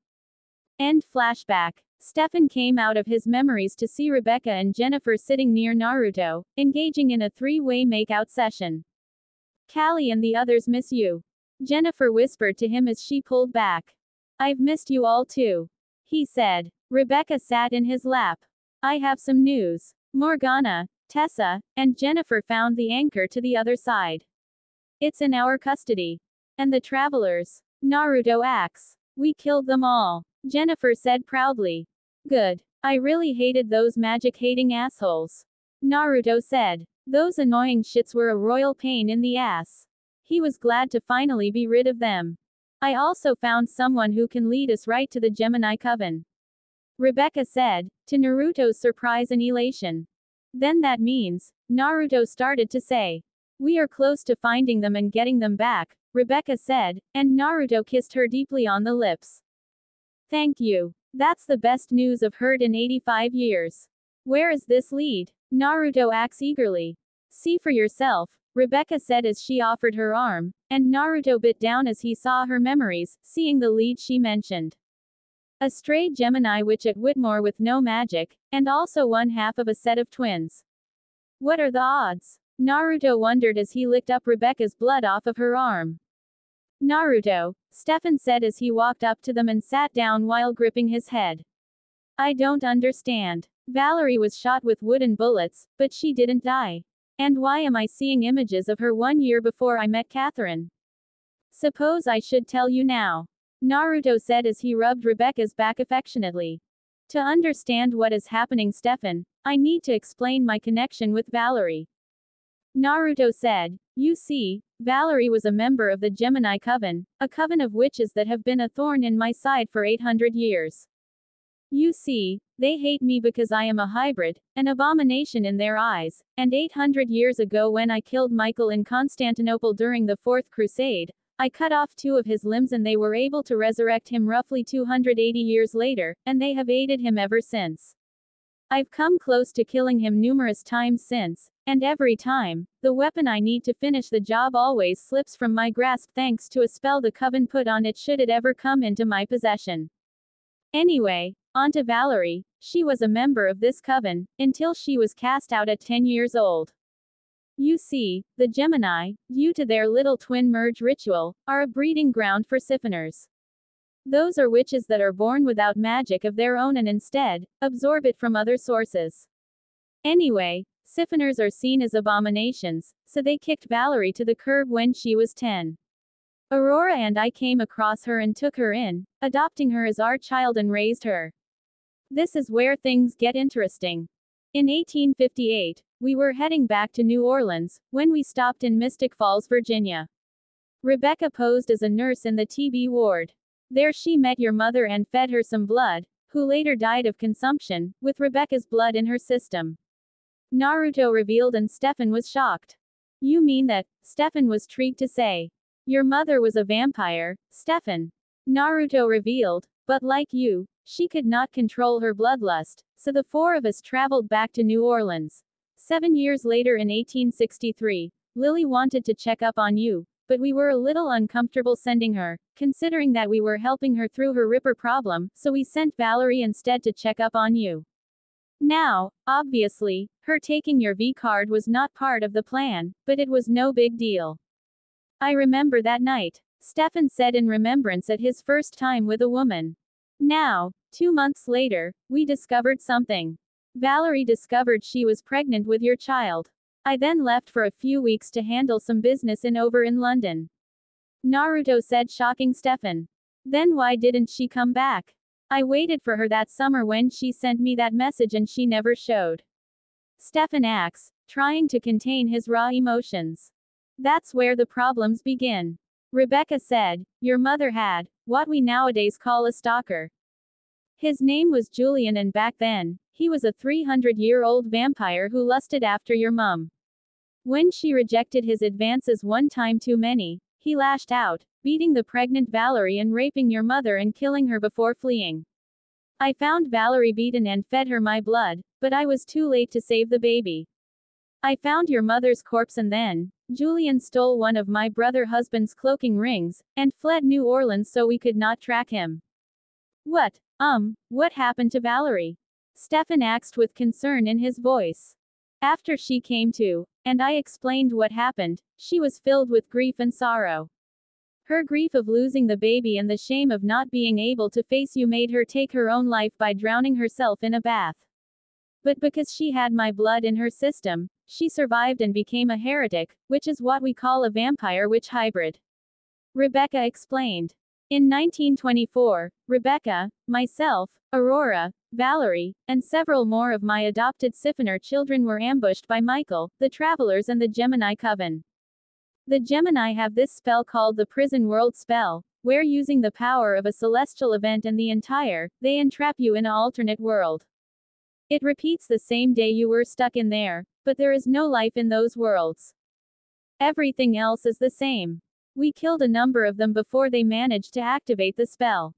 End flashback. Stefan came out of his memories to see Rebecca and Jennifer sitting near Naruto, engaging in a three-way makeout session. Callie and the others miss you, Jennifer whispered to him as she pulled back. I've missed you all too, he said. Rebecca sat in his lap. I have some news. Morgana, Tessa, and Jennifer found the anchor to the other side. It's in our custody. And the travelers, Naruto acts. We killed them all, Jennifer said proudly. Good. I really hated those magic-hating assholes, Naruto said. Those annoying shits were a royal pain in the ass. He was glad to finally be rid of them. I also found someone who can lead us right to the Gemini Coven, Rebecca said, to Naruto's surprise and elation. Then that means, Naruto started to say. We are close to finding them and getting them back, Rebecca said, and Naruto kissed her deeply on the lips. Thank you. That's the best news I've heard in 85 years. Where is this lead? Naruto asks eagerly. See for yourself, Rebecca said as she offered her arm, and Naruto bit down as he saw her memories, seeing the lead she mentioned. A stray Gemini witch at Whitmore with no magic, and also one half of a set of twins. What are the odds? Naruto wondered as he licked up Rebecca's blood off of her arm. Naruto, Stefan said as he walked up to them and sat down while gripping his head. I don't understand. Valerie was shot with wooden bullets, but she didn't die. And why am I seeing images of her 1 year before I met Catherine? Suppose I should tell you now, Naruto said as he rubbed Rebecca's back affectionately. To understand what is happening, Stefan, I need to explain my connection with Valerie. Naruto said. You see, Valerie was a member of the Gemini Coven, a coven of witches that have been a thorn in my side for 800 years. You see, they hate me because I am a hybrid, an abomination in their eyes, and 800 years ago when I killed Michael in Constantinople during the Fourth Crusade, I cut off 2 of his limbs and they were able to resurrect him roughly 280 years later, and they have aided him ever since. I've come close to killing him numerous times since, and every time, the weapon I need to finish the job always slips from my grasp thanks to a spell the coven put on it should it ever come into my possession. Anyway, on to Valerie. She was a member of this coven, until she was cast out at 10 years old. You see, the Gemini, due to their little twin merge ritual, are a breeding ground for siphoners. Those are witches that are born without magic of their own and instead, absorb it from other sources. Anyway, siphoners are seen as abominations, so they kicked Valerie to the curb when she was 10. Aurora and I came across her and took her in, adopting her as our child and raised her. This is where things get interesting. In 1858, we were heading back to New Orleans, when we stopped in Mystic Falls, Virginia. Rebecca posed as a nurse in the TB ward. There she met your mother and fed her some blood, who later died of consumption, with Rebecca's blood in her system. Naruto revealed and Stefan was shocked. You mean that, Stefan was intrigued to say. Your mother was a vampire, Stefan. Naruto revealed, but like you, she could not control her bloodlust, so the 4 of us traveled back to New Orleans. 7 years later in 1863, Lily wanted to check up on you, but we were a little uncomfortable sending her, considering that we were helping her through her Ripper problem, so we sent Valerie instead to check up on you. Now, obviously, her taking your V card was not part of the plan, but it was no big deal. I remember that night, Stefan said in remembrance at his first time with a woman. Now, 2 months later, we discovered something. Valerie discovered she was pregnant with your child. I then left for a few weeks to handle some business over in London. Naruto said, shocking Stefan. Then why didn't she come back? I waited for her that summer when she sent me that message and she never showed. Stefan acts, trying to contain his raw emotions. That's where the problems begin. Rebecca said, your mother had, what we nowadays call a stalker. His name was Julian and back then, he was a 300-year-old vampire who lusted after your mum. When she rejected his advances one time too many, he lashed out, beating the pregnant Valerie and raping your mother and killing her before fleeing. I found Valerie beaten and fed her my blood, but I was too late to save the baby. I found your mother's corpse and then, Julian stole one of my brother's husband's cloaking rings, and fled New Orleans so we could not track him. What happened to Valerie? Stefan asked with concern in his voice. After she came to, and I explained what happened, she was filled with grief and sorrow. Her grief of losing the baby and the shame of not being able to face you made her take her own life by drowning herself in a bath. But because she had my blood in her system, she survived and became a heretic, which is what we call a vampire witch hybrid. Rebecca explained. In 1924, Rebecca, myself, Aurora, Valerie, and several more of my adopted siphoner children were ambushed by Michael, the Travelers and the Gemini Coven. The Gemini have this spell called the Prison World spell, where using the power of a celestial event and the entire, they entrap you in an alternate world. It repeats the same day you were stuck in there, but there is no life in those worlds. Everything else is the same. We killed a number of them before they managed to activate the spell.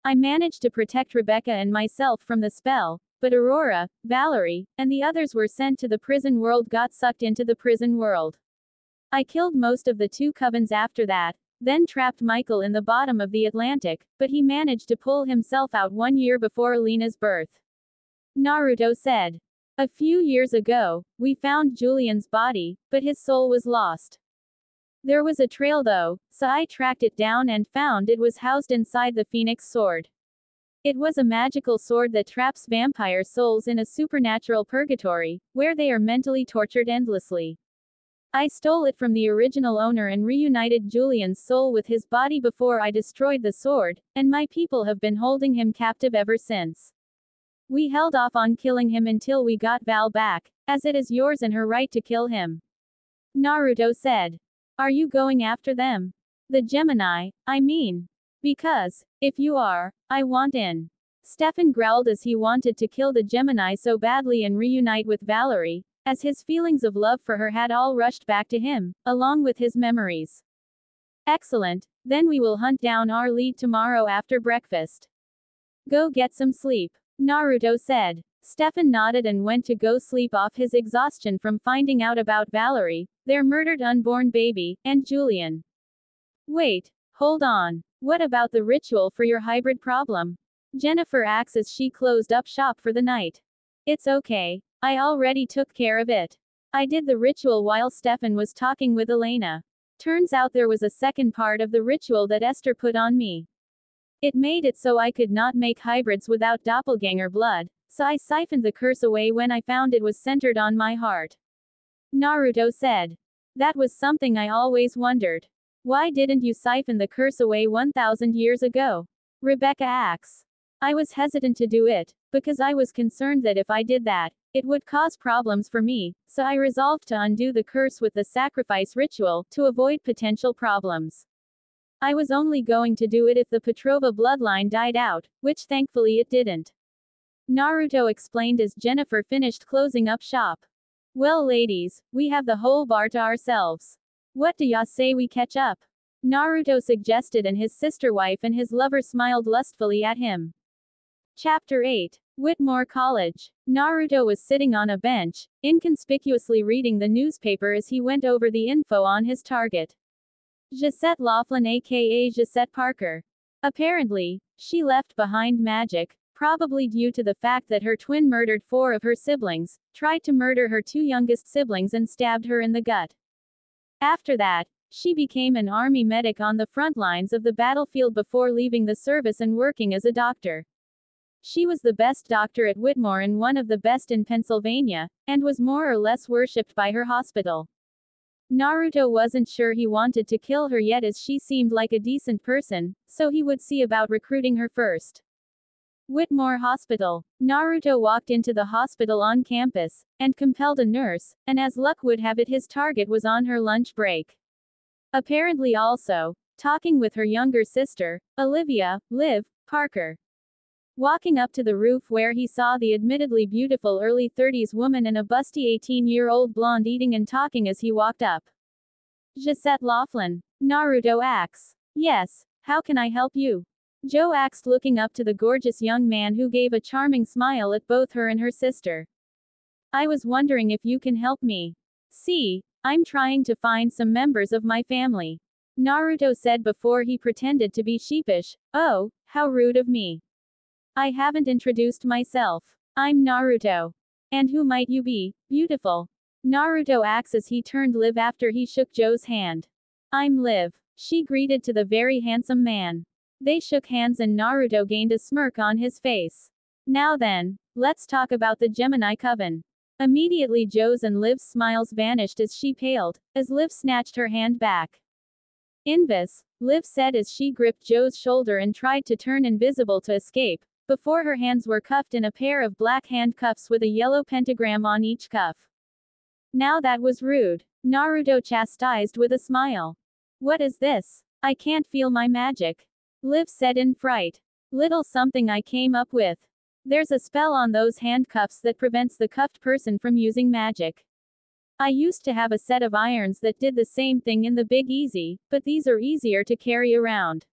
I managed to protect Rebecca and myself from the spell, but Aurora, Valerie, and the others were sent to the prison world, got sucked into the prison world. I killed most of the 2 covens after that, then trapped Michael in the bottom of the Atlantic, but he managed to pull himself out 1 year before Alina's birth. Naruto said. A few years ago, we found Julian's body, but his soul was lost. There was a trail though, so I tracked it down and found it was housed inside the Phoenix sword. It was a magical sword that traps vampire souls in a supernatural purgatory, where they are mentally tortured endlessly. I stole it from the original owner and reunited Julian's soul with his body before I destroyed the sword, and my people have been holding him captive ever since. We held off on killing him until we got Val back, as it is yours and her right to kill him. Naruto said. Are you going after them? The Gemini, I mean. Because, if you are, I want in. Stefan growled as he wanted to kill the Gemini so badly and reunite with Valerie, as his feelings of love for her had all rushed back to him, along with his memories. Excellent, then we will hunt down our lead tomorrow after breakfast. Go get some sleep, Naruto said. Stefan nodded and went to go sleep off his exhaustion from finding out about Valerie, their murdered unborn baby, and Julian. Wait, hold on. What about the ritual for your hybrid problem? Jennifer asks as she closed up shop for the night. It's okay. I already took care of it. I did the ritual while Stefan was talking with Elena. Turns out there was a second part of the ritual that Esther put on me. It made it so I could not make hybrids without doppelganger blood, so I siphoned the curse away when I found it was centered on my heart. Naruto said. That was something I always wondered. Why didn't you siphon the curse away 1,000 years ago? Rebecca asks. I was hesitant to do it, because I was concerned that if I did that, it would cause problems for me, so I resolved to undo the curse with the sacrifice ritual, to avoid potential problems. I was only going to do it if the Petrova bloodline died out, which thankfully it didn't. Naruto explained as Jennifer finished closing up shop. Well ladies, we have the whole bar to ourselves. What do ya say we catch up? Naruto suggested and his sister wife and his lover smiled lustfully at him. Chapter 8. Whitmore College. Naruto was sitting on a bench, inconspicuously reading the newspaper as he went over the info on his target. Gisette Laughlin aka Gisette Parker. Apparently, she left behind magic, probably due to the fact that her twin murdered 4 of her siblings, tried to murder her 2 youngest siblings and stabbed her in the gut. After that, she became an army medic on the front lines of the battlefield before leaving the service and working as a doctor. She was the best doctor at Whitmore and one of the best in Pennsylvania, and was more or less worshipped by her hospital. Naruto wasn't sure he wanted to kill her yet as she seemed like a decent person, so he would see about recruiting her first. Whitmore Hospital. Naruto walked into the hospital on campus, and compelled a nurse, and as luck would have it his target was on her lunch break. Apparently also, talking with her younger sister, Olivia, Liv, Parker. Walking up to the roof where he saw the admittedly beautiful early 30s woman and a busty 18-year-old blonde eating and talking as he walked up. Gisette Laughlin. Naruto asks. Yes, how can I help you? Joe asked looking up to the gorgeous young man who gave a charming smile at both her and her sister. I was wondering if you can help me. See, I'm trying to find some members of my family. Naruto said before he pretended to be sheepish. Oh, how rude of me. I haven't introduced myself. I'm Naruto. And who might you be, beautiful? Naruto asks as he turned Liv after he shook Joe's hand. I'm Liv. She greeted to the very handsome man. They shook hands and Naruto gained a smirk on his face. Now then, let's talk about the Gemini Coven. Immediately Joe's and Liv's smiles vanished as she paled, as Liv snatched her hand back. Invis, Liv said as she gripped Joe's shoulder and tried to turn invisible to escape, before her hands were cuffed in a pair of black handcuffs with a yellow pentagram on each cuff. Now that was rude, Naruto chastised with a smile. What is this? I can't feel my magic. Liv said in fright. Little something I came up with. There's a spell on those handcuffs that prevents the cuffed person from using magic. I used to have a set of irons that did the same thing in the Big Easy, but these are easier to carry around.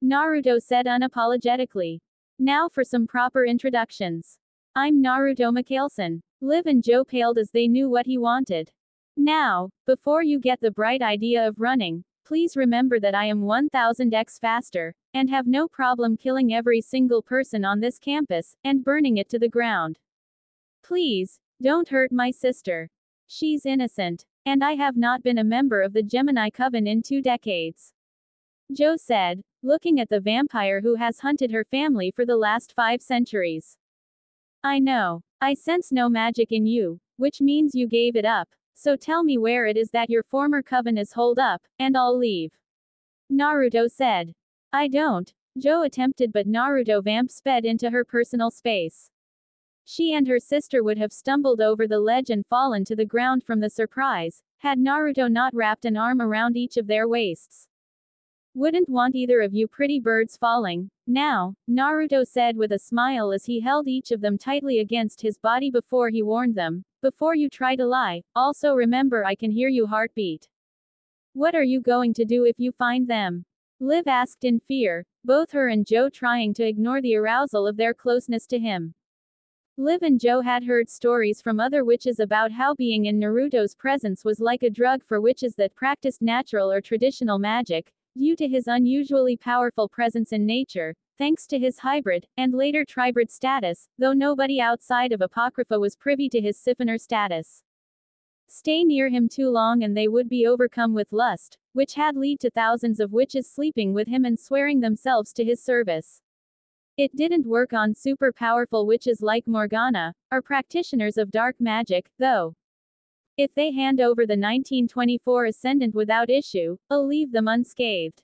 Naruto said unapologetically. Now for some proper introductions. I'm Naruto Michaelson. Liv and Joe paled as they knew what he wanted. Now, before you get the bright idea of running, please remember that I am 1000x faster, and have no problem killing every single person on this campus, and burning it to the ground. Please, don't hurt my sister. She's innocent, and I have not been a member of the Gemini Coven in 2 decades. Joe said, looking at the vampire who has hunted her family for the last 5 centuries. I know. I sense no magic in you, which means you gave it up. So tell me where it is that your former coven is holed up, and I'll leave. Naruto said. I don't. Joe attempted but Naruto vamp sped into her personal space. She and her sister would have stumbled over the ledge and fallen to the ground from the surprise, had Naruto not wrapped an arm around each of their waists. Wouldn't want either of you pretty birds falling, now, Naruto said with a smile as he held each of them tightly against his body before he warned them, before you try to lie, also remember I can hear you heartbeat. What are you going to do if you find them? Liv asked in fear, both her and Joe trying to ignore the arousal of their closeness to him. Liv and Joe had heard stories from other witches about how being in Naruto's presence was like a drug for witches that practiced natural or traditional magic, due to his unusually powerful presence in nature, thanks to his hybrid, and later tribrid status, though nobody outside of Apocrypha was privy to his Siphoner status. Stay near him too long and they would be overcome with lust, which had led to thousands of witches sleeping with him and swearing themselves to his service. It didn't work on super powerful witches like Morgana, or practitioners of dark magic, though. If they hand over the 1924 Ascendant without issue, I'll leave them unscathed.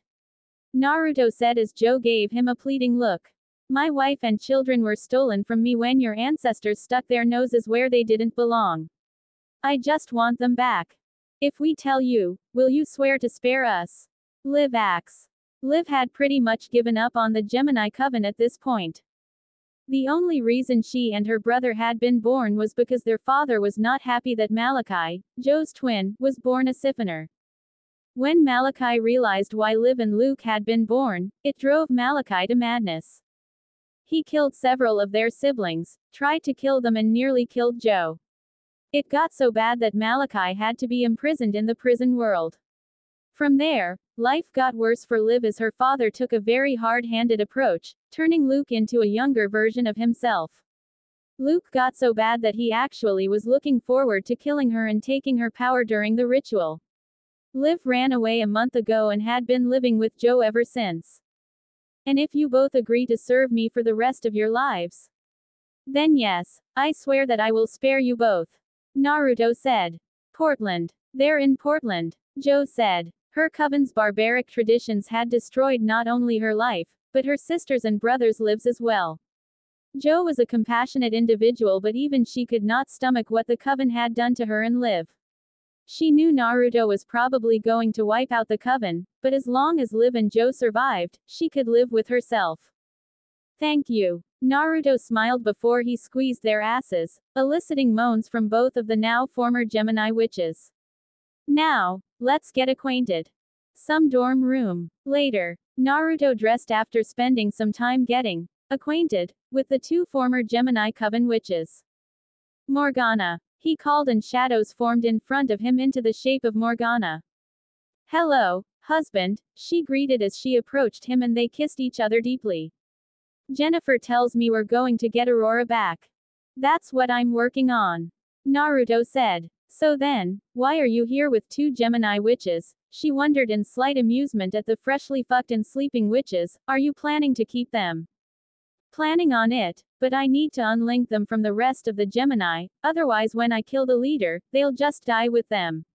Naruto said as Joe gave him a pleading look. My wife and children were stolen from me when your ancestors stuck their noses where they didn't belong. I just want them back. If we tell you, will you swear to spare us? Liv asks. Liv had pretty much given up on the Gemini Coven at this point. The only reason she and her brother had been born was because their father was not happy that Malachi, Joe's twin, was born a Siphoner. When Malachi realized why Liv and Luke had been born, it drove Malachi to madness. He killed several of their siblings, tried to kill them and nearly killed Joe. It got so bad that Malachi had to be imprisoned in the prison world. From there, life got worse for Liv as her father took a very hard-handed approach, turning Luke into a younger version of himself. Luke got so bad that he actually was looking forward to killing her and taking her power during the ritual. Liv ran away a month ago and had been living with Joe ever since. And if you both agree to serve me for the rest of your lives, then yes, I swear that I will spare you both. Naruto said. Portland. They're in Portland, Joe said. Her coven's barbaric traditions had destroyed not only her life, but her sisters' and brothers' lives as well. Joe was a compassionate individual, but even she could not stomach what the coven had done to her and Liv. She knew Naruto was probably going to wipe out the coven, but as long as Liv and Joe survived, she could live with herself. Thank you. Naruto smiled before he squeezed their asses, eliciting moans from both of the now former Gemini witches. Now, let's get acquainted. Some dorm room. Later, Naruto dressed after spending some time getting acquainted with the two former Gemini Coven witches. Morgana. He called and shadows formed in front of him into the shape of Morgana. Hello, husband, she greeted as she approached him and they kissed each other deeply. Jennifer tells me we're going to get Aurora back. That's what I'm working on. Naruto said. So then, why are you here with two Gemini witches? She wondered in slight amusement at the freshly fucked and sleeping witches. Are you planning to keep them? Planning on it, but I need to unlink them from the rest of the Gemini, otherwise when I kill the leader, they'll just die with them.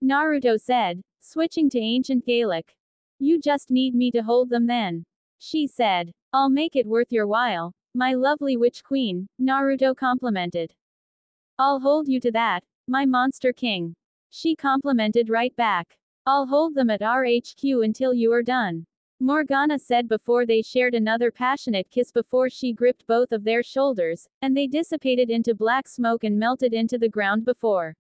Naruto said, switching to ancient Gaelic. You just need me to hold them then. She said. I'll make it worth your while, my lovely witch queen, Naruto complimented. I'll hold you to that, my monster king. She complimented right back. I'll hold them at our HQ until you are done. Morgana said before they shared another passionate kiss before she gripped both of their shoulders, and they dissipated into black smoke and melted into the ground before.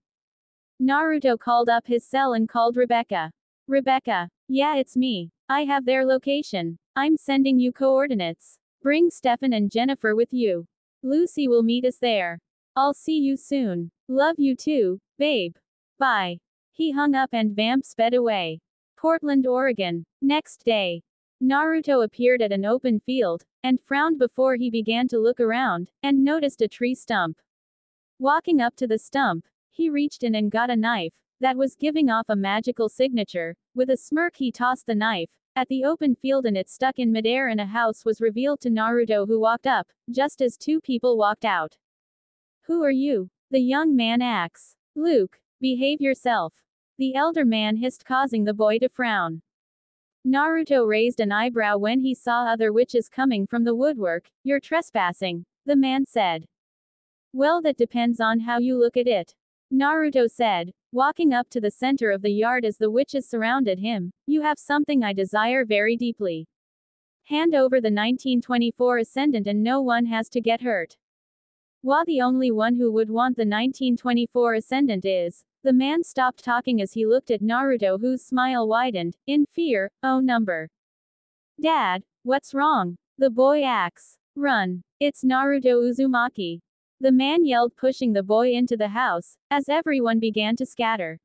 Naruto called up his cell and called Rebecca. Rebecca. Yeah, it's me. I have their location. I'm sending you coordinates. Bring Stefan and Jennifer with you. Lucy will meet us there. I'll see you soon. Love you too, babe. Bye. He hung up and Vamp sped away. Portland, Oregon. Next day. Naruto appeared at an open field, and frowned before he began to look around, and noticed a tree stump. Walking up to the stump, he reached in and got a knife, that was giving off a magical signature. With a smirk he tossed the knife at the open field and it stuck in midair and a house was revealed to Naruto, who walked up, just as two people walked out. Who are you? The young man asks. Luke, behave yourself. The elder man hissed, causing the boy to frown. Naruto raised an eyebrow when he saw other witches coming from the woodwork. You're trespassing, the man said. Well, that depends on how you look at it. Naruto said, walking up to the center of the yard as the witches surrounded him. You have something I desire very deeply. Hand over the 1924 Ascendant and no one has to get hurt. Wa, the only one who would want the 1924 Ascendant is. The man stopped talking as he looked at Naruto, whose smile widened, in fear. Oh, number. Dad, what's wrong? The boy asks. Run. It's Naruto Uzumaki. The man yelled, pushing the boy into the house, as everyone began to scatter.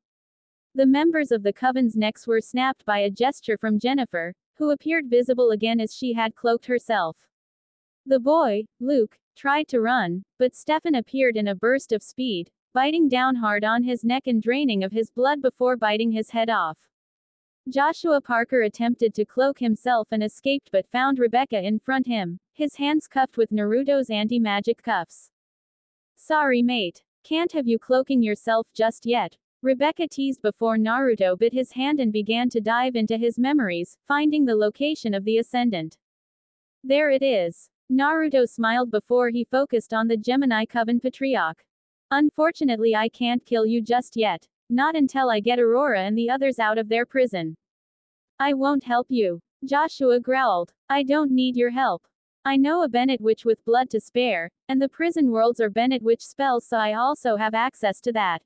The members of the coven's necks were snapped by a gesture from Jennifer, who appeared visible again as she had cloaked herself. The boy, Luke, tried to run, but Stefan appeared in a burst of speed, biting down hard on his neck and draining of his blood before biting his head off. Joshua Parker attempted to cloak himself and escaped but found Rebecca in front him, his hands cuffed with Naruto's anti-magic cuffs. Sorry mate. Can't have you cloaking yourself just yet. Rebecca teased before Naruto bit his hand and began to dive into his memories, finding the location of the Ascendant. There it is. Naruto smiled before he focused on the Gemini Coven Patriarch. Unfortunately, I can't kill you just yet. Not until I get Aurora and the others out of their prison. I won't help you. Joshua growled. I don't need your help. I know a Bennett witch with blood to spare, and the prison worlds are Bennett witch spells, so I also have access to that.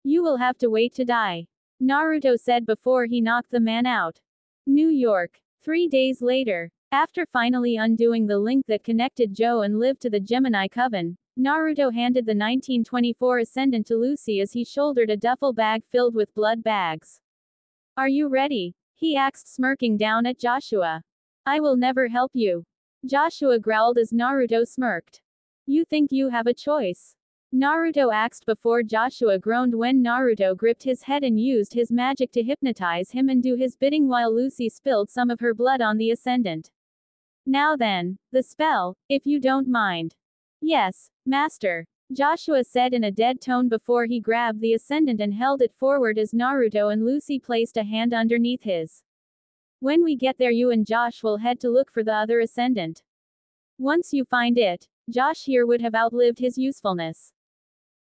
You will have to wait to die. Naruto said before he knocked the man out. New York. 3 days later. After finally undoing the link that connected Joe and Liv to the Gemini Coven, Naruto handed the 1924 Ascendant to Lucy as he shouldered a duffel bag filled with blood bags. Are you ready? He asked, smirking down at Joshua. I will never help you. Joshua growled as Naruto smirked. You think you have a choice? Naruto asked before Joshua groaned when Naruto gripped his head and used his magic to hypnotize him and do his bidding while Lucy spilled some of her blood on the Ascendant. Now then, the spell, if you don't mind. Yes, Master. Joshua said in a dead tone before he grabbed the Ascendant and held it forward as Naruto and Lucy placed a hand underneath his. When we get there, you and Josh will head to look for the other Ascendant. Once you find it, Josh here would have outlived his usefulness.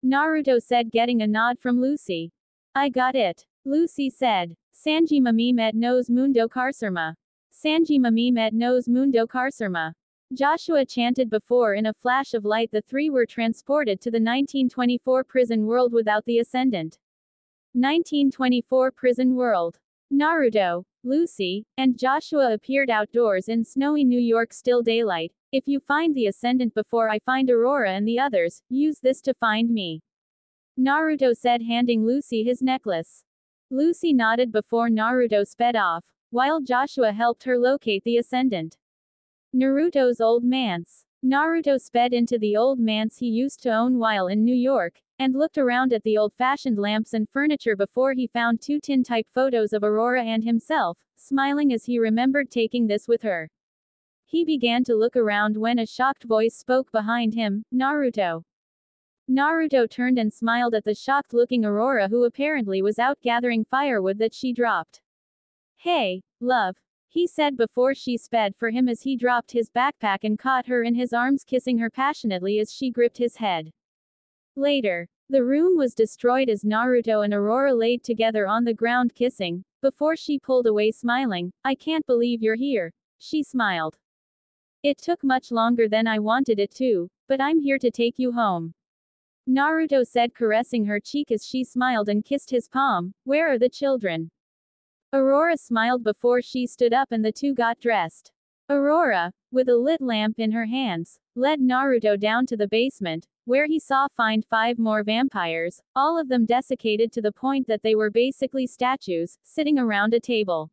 Naruto said, getting a nod from Lucy. I got it. Lucy said. Sanji Mami met nos mundo carcerma. Sanji Mami met nos mundo carcerma. Joshua chanted before in a flash of light the three were transported to the 1924 prison world without the Ascendant. 1924 prison world. Naruto, Lucy, and Joshua appeared outdoors in snowy New York, still daylight. If you find the Ascendant before I find Aurora and the others, use this to find me. Naruto said, handing Lucy his necklace. Lucy nodded before Naruto sped off, while Joshua helped her locate the Ascendant. Naruto's old manse. Naruto sped into the old manse he used to own while in New York, and looked around at the old-fashioned lamps and furniture before he found 2 tin-type photos of Aurora and himself, smiling as he remembered taking this with her. He began to look around when a shocked voice spoke behind him, Naruto. Naruto turned and smiled at the shocked-looking Aurora, who apparently was out gathering firewood that she dropped. Hey, love. He said before she sped for him as he dropped his backpack and caught her in his arms, kissing her passionately as she gripped his head. Later, the room was destroyed as Naruto and Aurora laid together on the ground kissing, before she pulled away smiling. I can't believe you're here. She smiled. It took much longer than I wanted it to, but I'm here to take you home. Naruto said, caressing her cheek as she smiled and kissed his palm. Where are the children? Aurora smiled before she stood up and the two got dressed. Aurora, with a lit lamp in her hands, led Naruto down to the basement, where he saw find 5 more vampires, all of them desiccated to the point that they were basically statues, sitting around a table.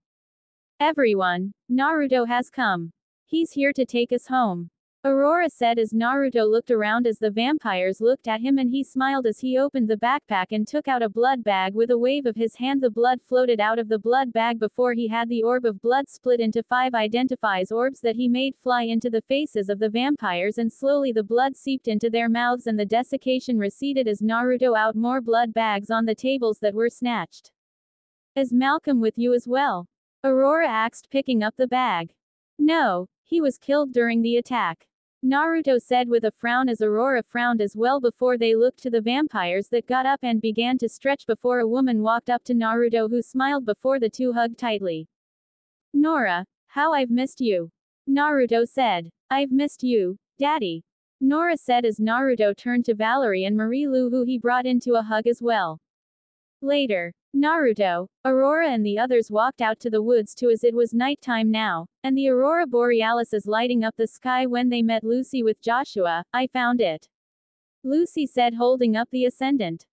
Everyone, Naruto has come. He's here to take us home. Aurora said as Naruto looked around as the vampires looked at him, and he smiled as he opened the backpack and took out a blood bag. With a wave of his hand, the blood floated out of the blood bag before he had the orb of blood split into 5 identifies orbs that he made fly into the faces of the vampires, and slowly the blood seeped into their mouths and the desiccation receded as Naruto out more blood bags on the tables that were snatched. Is Malcolm with you as well? Aurora asked, picking up the bag. No, he was killed during the attack. Naruto said with a frown as Aurora frowned as well before they looked to the vampires that got up and began to stretch before a woman walked up to Naruto who smiled before the two hugged tightly. Nora, how I've missed you. Naruto said. I've missed you, Daddy. Nora said as Naruto turned to Valerie and Marie-Lou who he brought into a hug as well. Later, Naruto, Aurora and the others walked out to the woods too as it was nighttime now, and the aurora borealis is lighting up the sky when they met Lucy with Joshua. I found it. Lucy said holding up the ascendant.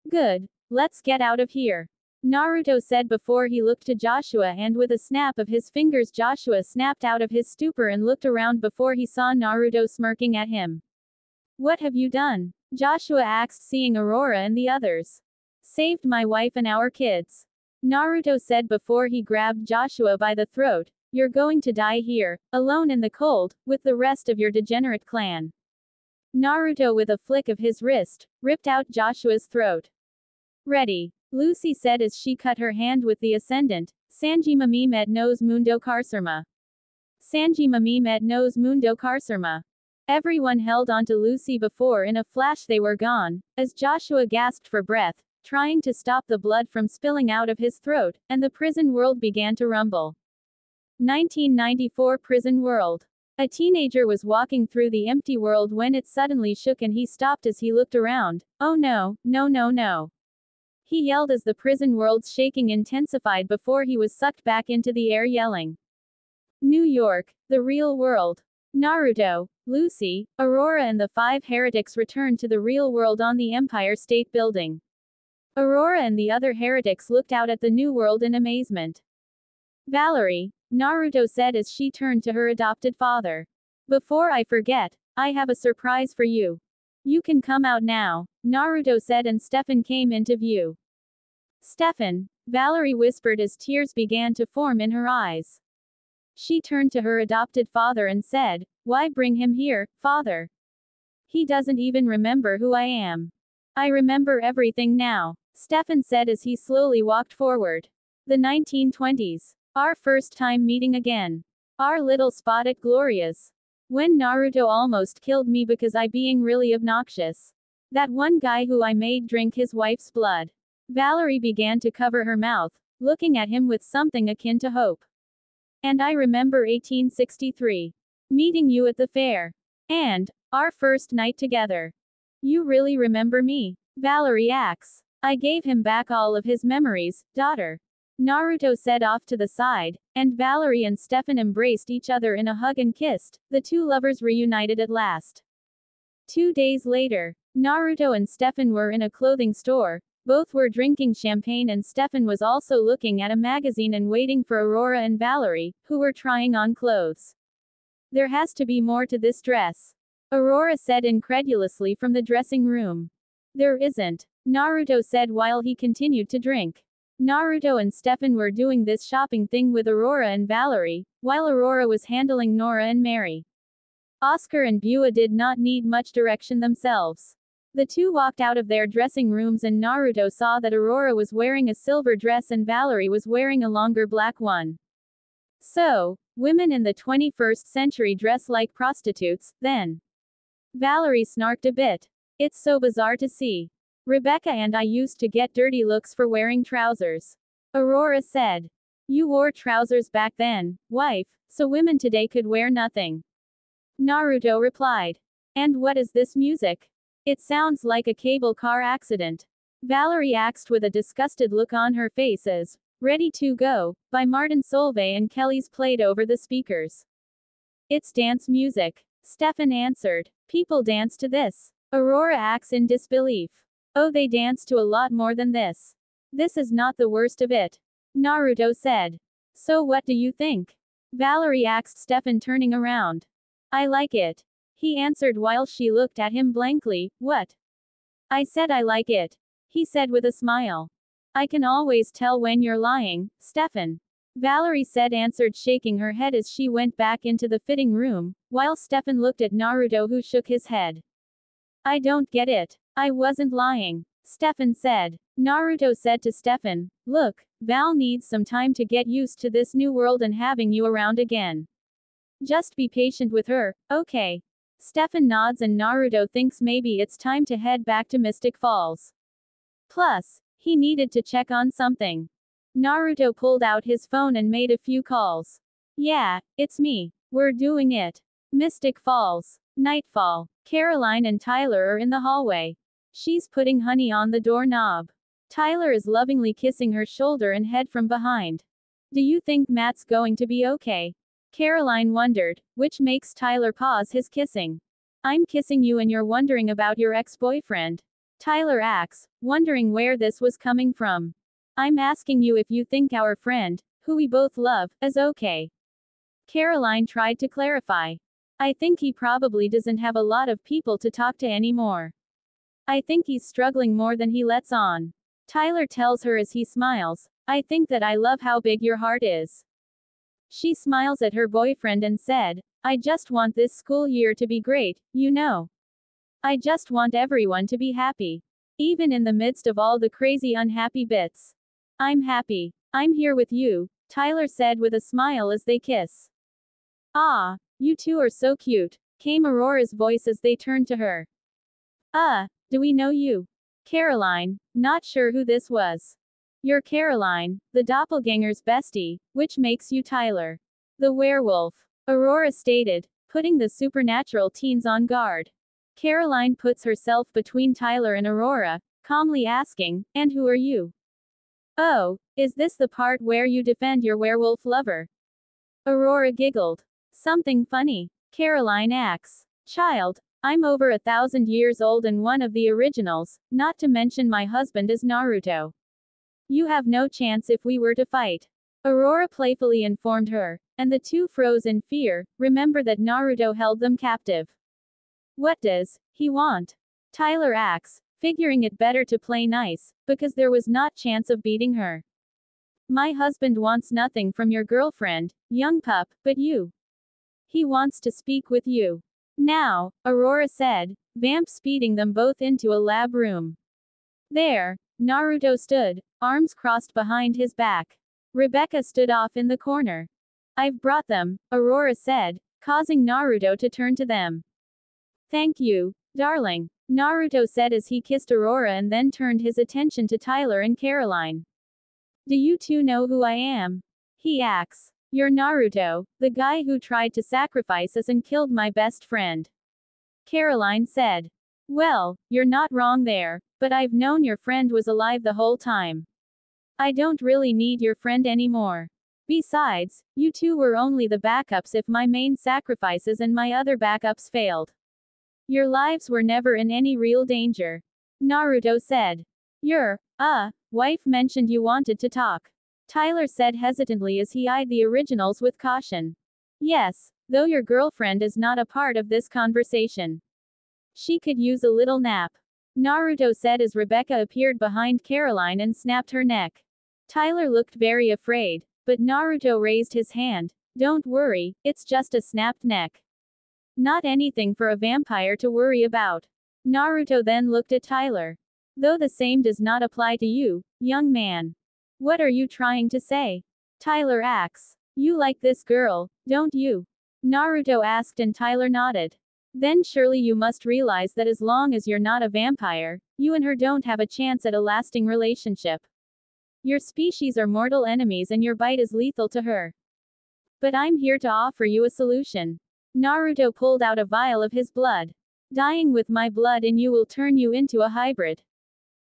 Good. Let's get out of here. Naruto said before he looked to Joshua and with a snap of his fingers Joshua snapped out of his stupor and looked around before he saw Naruto smirking at him. What have you done? Joshua asked seeing Aurora and the others. Saved my wife and our kids. Naruto said before he grabbed Joshua by the throat. You're going to die here, alone in the cold, with the rest of your degenerate clan. Naruto with a flick of his wrist, ripped out Joshua's throat. Ready. Lucy said as she cut her hand with the ascendant. Sanji Mami met nos mundo carcerma. Sanji Mami met nos mundo carcerma. Everyone held onto Lucy before in a flash they were gone, as Joshua gasped for breath, trying to stop the blood from spilling out of his throat, and the prison world began to rumble. 1994 Prison World. A teenager was walking through the empty world when it suddenly shook and he stopped as he looked around. Oh no, no no no. He yelled as the prison world's shaking intensified before he was sucked back into the air yelling. New York, the real world. Naruto, Lucy, Aurora and the 5 heretics returned to the real world on the Empire State Building. Aurora and the other heretics looked out at the new world in amazement. Valerie, Naruto said as she turned to her adopted father. Before I forget, I have a surprise for you. You can come out now, Naruto said and Stefan came into view. Stefan, Valerie whispered as tears began to form in her eyes. She turned to her adopted father and said, why bring him here, father? He doesn't even remember who I am. I remember everything now, Stefan said as he slowly walked forward. The 1920s. Our first time meeting again. Our little spot at Gloria's. When Naruto almost killed me because I being really obnoxious. That one guy who I made drink his wife's blood. Valerie began to cover her mouth, looking at him with something akin to hope. And I remember 1863. Meeting you at the fair. And our first night together. You really remember me? Valerie asks. I gave him back all of his memories, daughter. Naruto said off to the side, and Valerie and Stefan embraced each other in a hug and kissed, the two lovers reunited at last. 2 days later, Naruto and Stefan were in a clothing store, both were drinking champagne and Stefan was also looking at a magazine and waiting for Aurora and Valerie, who were trying on clothes. There has to be more to this dress. Aurora said incredulously from the dressing room. There isn't, Naruto said while he continued to drink. Naruto and Stefan were doing this shopping thing with Aurora and Valerie, while Aurora was handling Nora and Mary. Oscar and Bua did not need much direction themselves. The two walked out of their dressing rooms and Naruto saw that Aurora was wearing a silver dress and Valerie was wearing a longer black one. So, women in the 21st century dress like prostitutes, then. Valerie snarked a bit. It's so bizarre to see. Rebecca and I used to get dirty looks for wearing trousers. Aurora said. You wore trousers back then, wife, so women today could wear nothing. Naruto replied. And what is this music? It sounds like a cable car accident. Valerie asked with a disgusted look on her face as Ready to Go, by Martin Solveig and Kelly's played over the speakers. It's dance music. Stefan answered. People dance to this. Aurora acts in disbelief. Oh, they dance to a lot more than this. This is not the worst of it. Naruto said. So what do you think? Valerie asked Stefan turning around. I like it. He answered while she looked at him blankly. What? I said I like it. He said with a smile. I can always tell when you're lying, Stefan. Valerie said answered shaking her head as she went back into the fitting room, while Stefan looked at Naruto who shook his head. I don't get it. I wasn't lying, Stefan said. Naruto said to Stefan, look, Val needs some time to get used to this new world and having you around again. Just be patient with her, okay? Stefan nods and Naruto thinks maybe it's time to head back to Mystic Falls. Plus, he needed to check on something. Naruto pulled out his phone and made a few calls. Yeah, it's me. We're doing it. Mystic Falls. Nightfall. Caroline and Tyler are in the hallway. She's putting honey on the doorknob. Tyler is lovingly kissing her shoulder and head from behind. Do you think Matt's going to be okay? Caroline wondered, which makes Tyler pause his kissing. I'm kissing you and you're wondering about your ex-boyfriend. Tyler asks, wondering where this was coming from. I'm asking you if you think our friend, who we both love, is okay. Caroline tried to clarify. I think he probably doesn't have a lot of people to talk to anymore. I think he's struggling more than he lets on. Tyler tells her as he smiles, I think that I love how big your heart is. She smiles at her boyfriend and said, I just want this school year to be great, you know. I just want everyone to be happy. Even in the midst of all the crazy unhappy bits. I'm happy. I'm here with you, Tyler said with a smile as they kiss. Ah, you two are so cute, came Aurora's voice as they turned to her. Do we know you? Caroline, not sure who this was. You're Caroline, the doppelganger's bestie, which makes you Tyler. The werewolf. Aurora stated, putting the supernatural teens on guard. Caroline puts herself between Tyler and Aurora, calmly asking, and who are you? Oh, is this the part where you defend your werewolf lover? Aurora giggled. Something funny. Caroline asks. Child, I'm over 1,000 years old and one of the originals, not to mention my husband is Naruto. You have no chance if we were to fight. Aurora playfully informed her, and the two froze in fear, remember that Naruto held them captive. What does he want? Tyler asks, figuring it better to play nice, because there was not chance of beating her. My husband wants nothing from your girlfriend, young pup, but you. He wants to speak with you. Now, Aurora said, vamp speeding them both into a lab room. There, Naruto stood, arms crossed behind his back. Rebecca stood off in the corner. I've brought them, Aurora said, causing Naruto to turn to them. Thank you, darling, Naruto said as he kissed Aurora and then turned his attention to Tyler and Caroline. Do you two know who I am? He asks. You're Naruto, the guy who tried to sacrifice us and killed my best friend. Caroline said. Well, you're not wrong there, but I've known your friend was alive the whole time. I don't really need your friend anymore. Besides, you two were only the backups if my main sacrifices and my other backups failed. Your lives were never in any real danger. Naruto said. Your, wife mentioned you wanted to talk. Tyler said hesitantly as he eyed the originals with caution. Yes, though your girlfriend is not a part of this conversation. She could use a little nap. Naruto said as Rebecca appeared behind Caroline and snapped her neck. Tyler looked very afraid, but Naruto raised his hand. Don't worry, it's just a snapped neck. Not anything for a vampire to worry about. Naruto then looked at Tyler. Though the same does not apply to you, young man. What are you trying to say? Tyler asks. You like this girl, don't you? Naruto asked and Tyler nodded. Then surely you must realize that as long as you're not a vampire, you and her don't have a chance at a lasting relationship. Your species are mortal enemies and your bite is lethal to her. But I'm here to offer you a solution. Naruto pulled out a vial of his blood. Dying with my blood in you will turn you into a hybrid.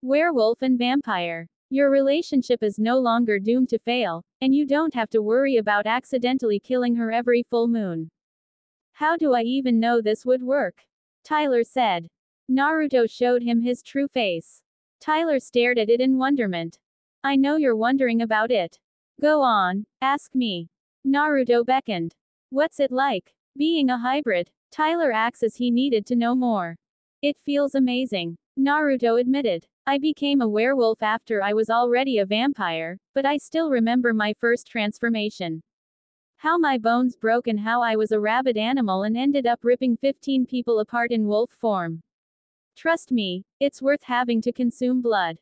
Werewolf and vampire. Your relationship is no longer doomed to fail, and you don't have to worry about accidentally killing her every full moon. How do I even know this would work? Tyler said. Naruto showed him his true face. Tyler stared at it in wonderment. I know you're wondering about it. Go on, ask me. Naruto beckoned. What's it like, being a hybrid? Tyler asked as he needed to know more. It feels amazing, Naruto admitted. I became a werewolf after I was already a vampire, but I still remember my first transformation. How my bones broke and how I was a rabid animal and ended up ripping 15 people apart in wolf form. Trust me, it's worth having to consume blood.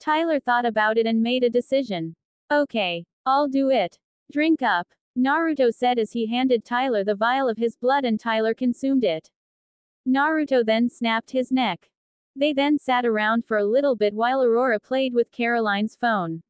Tyler thought about it and made a decision. Okay, I'll do it. Drink up, Naruto said as he handed Tyler the vial of his blood and Tyler consumed it. Naruto then snapped his neck. They then sat around for a little bit while Aurora played with Caroline's phone.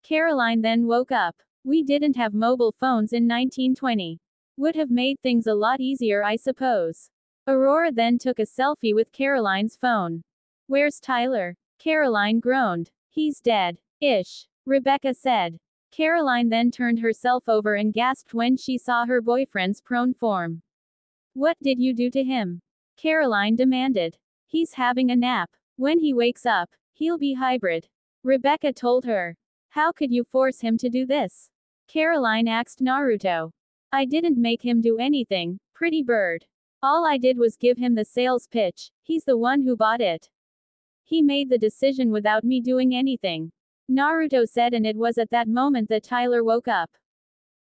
Caroline then woke up. We didn't have mobile phones in 1920. Would have made things a lot easier, I suppose. Aurora then took a selfie with Caroline's phone. Where's Tyler? Caroline groaned. He's dead. Ish. Rebecca said. Caroline then turned herself over and gasped when she saw her boyfriend's prone form. What did you do to him? Caroline demanded. He's having a nap. When he wakes up, he'll be hybrid. Rebecca told her. How could you force him to do this? Caroline asked Naruto. I didn't make him do anything, pretty bird. All I did was give him the sales pitch, he's the one who bought it. He made the decision without me doing anything. Naruto said, and it was at that moment that Tyler woke up.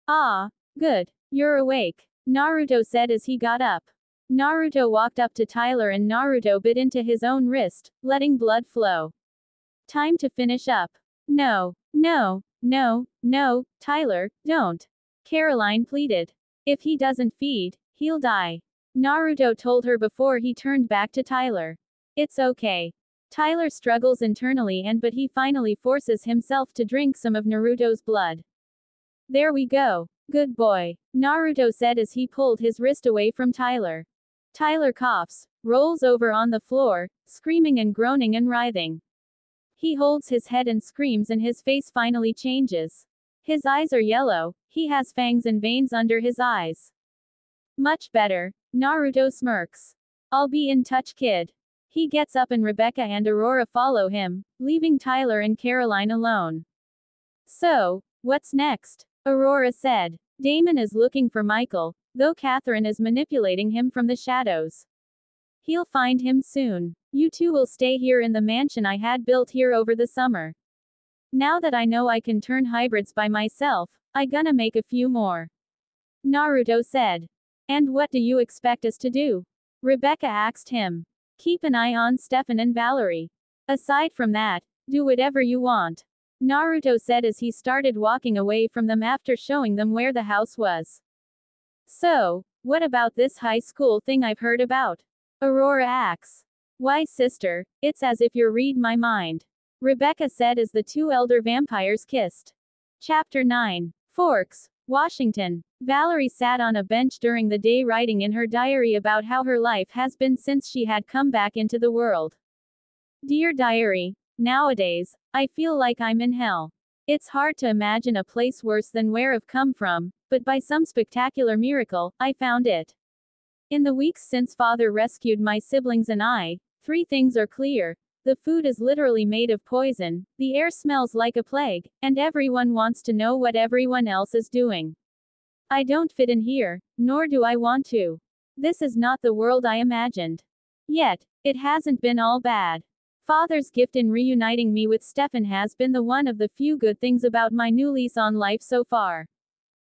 Ah, good. You're awake, Naruto said as he got up. Naruto walked up to Tyler and Naruto bit into his own wrist, letting blood flow. Time to finish up. No, Tyler, don't. Caroline pleaded. If he doesn't feed, he'll die. Naruto told her before he turned back to Tyler. It's okay. Tyler struggles internally but he finally forces himself to drink some of Naruto's blood. There we go. Good boy, Naruto said as he pulled his wrist away from Tyler. Tyler coughs, rolls over on the floor, screaming and groaning and writhing. He holds his head and screams and his face finally changes. His eyes are yellow, he has fangs and veins under his eyes. Much better, Naruto smirks. I'll be in touch, kid. He gets up and Rebecca and Aurora follow him, leaving Tyler and Caroline alone. So, what's next? Aurora said. Damon is looking for Michael, though Catherine is manipulating him from the shadows. He'll find him soon. You two will stay here in the mansion I had built here over the summer. Now that I know I can turn hybrids by myself, I gonna make a few more. Naruto said. And what do you expect us to do? Rebecca asked him. Keep an eye on Stefan and Valerie. Aside from that, do whatever you want. Naruto said as he started walking away from them after showing them where the house was. So, what about this high school thing I've heard about? Aurora asks. Why, sister, it's as if you read my mind. Rebecca said as the two elder vampires kissed. Chapter 9. Forks, Washington. Valerie sat on a bench during the day writing in her diary about how her life has been since she had come back into the world. Dear diary, nowadays, I feel like I'm in hell. It's hard to imagine a place worse than where I've come from, but by some spectacular miracle, I found it. In the weeks since Father rescued my siblings and I, 3 things are clear. The food is literally made of poison, the air smells like a plague, and everyone wants to know what everyone else is doing. I don't fit in here, nor do I want to. This is not the world I imagined. Yet, it hasn't been all bad. Father's gift in reuniting me with Stefan has been the one of the few good things about my new lease on life so far.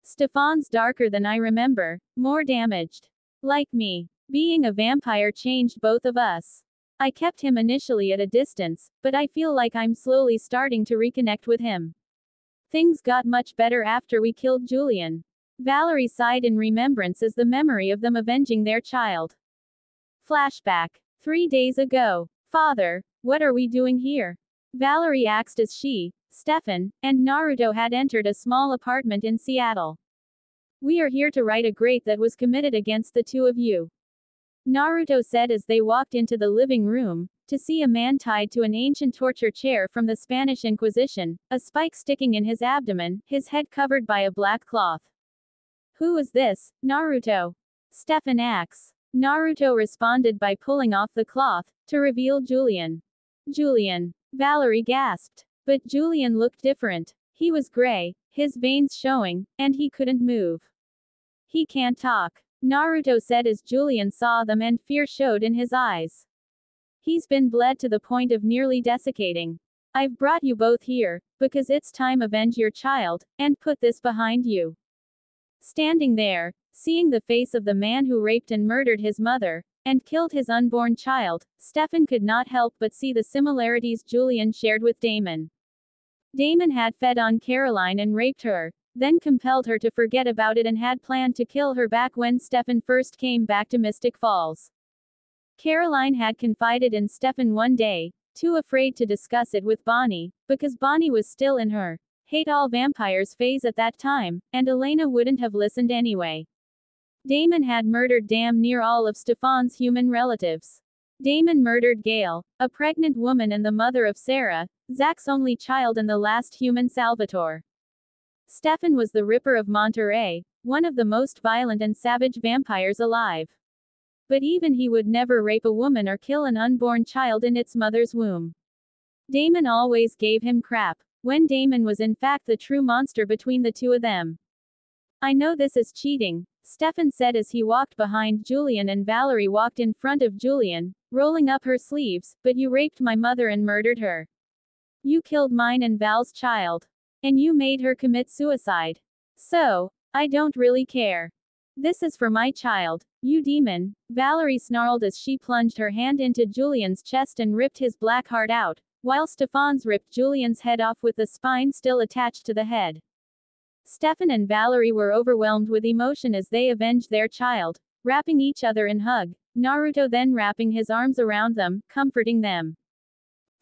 Stefan's darker than I remember, more damaged. Like me. Being a vampire changed both of us. I kept him initially at a distance, but I feel like I'm slowly starting to reconnect with him. Things got much better after we killed Julian. Valerie sighed in remembrance as the memory of them avenging their child. Flashback. 3 days ago. Father, what are we doing here? Valerie asked as she, Stefan, and Naruto had entered a small apartment in Seattle. We are here to right a grate that was committed against the two of you. Naruto said as they walked into the living room, to see a man tied to an ancient torture chair from the Spanish Inquisition, a spike sticking in his abdomen, his head covered by a black cloth. Who is this, Naruto? Stefan asks. Naruto responded by pulling off the cloth, to reveal Julian. Julian. Valerie gasped. But Julian looked different. He was gray, his veins showing, and he couldn't move. He can't talk. Naruto said as Julian saw them and fear showed in his eyes. He's been bled to the point of nearly desiccating. I've brought you both here, because it's time avenge your child, and put this behind you. Standing there, seeing the face of the man who raped and murdered his mother, and killed his unborn child, Stefan could not help but see the similarities Julian shared with Damon. Damon had fed on Caroline and raped her, then compelled her to forget about it and had planned to kill her back when Stefan first came back to Mystic Falls. Caroline had confided in Stefan one day, too afraid to discuss it with Bonnie, because Bonnie was still in her hate all vampires phase at that time, and Elena wouldn't have listened anyway. Damon had murdered damn near all of Stefan's human relatives. Damon murdered Gail, a pregnant woman and the mother of Sarah, Zach's only child and the last human Salvatore. Stefan was the Ripper of Monterey, one of the most violent and savage vampires alive. But even he would never rape a woman or kill an unborn child in its mother's womb. Damon always gave him crap, when Damon was in fact the true monster between the two of them. I know this is cheating, Stefan said as he walked behind Julian and Valerie walked in front of Julian, rolling up her sleeves, but you raped my mother and murdered her. You killed mine and Val's child. And you made her commit suicide. So, I don't really care. This is for my child, you demon, Valerie snarled as she plunged her hand into Julian's chest and ripped his black heart out, while Stefan's ripped Julian's head off with the spine still attached to the head. Stefan and Valerie were overwhelmed with emotion as they avenged their child, wrapping each other in hug, Naruto then wrapping his arms around them, comforting them.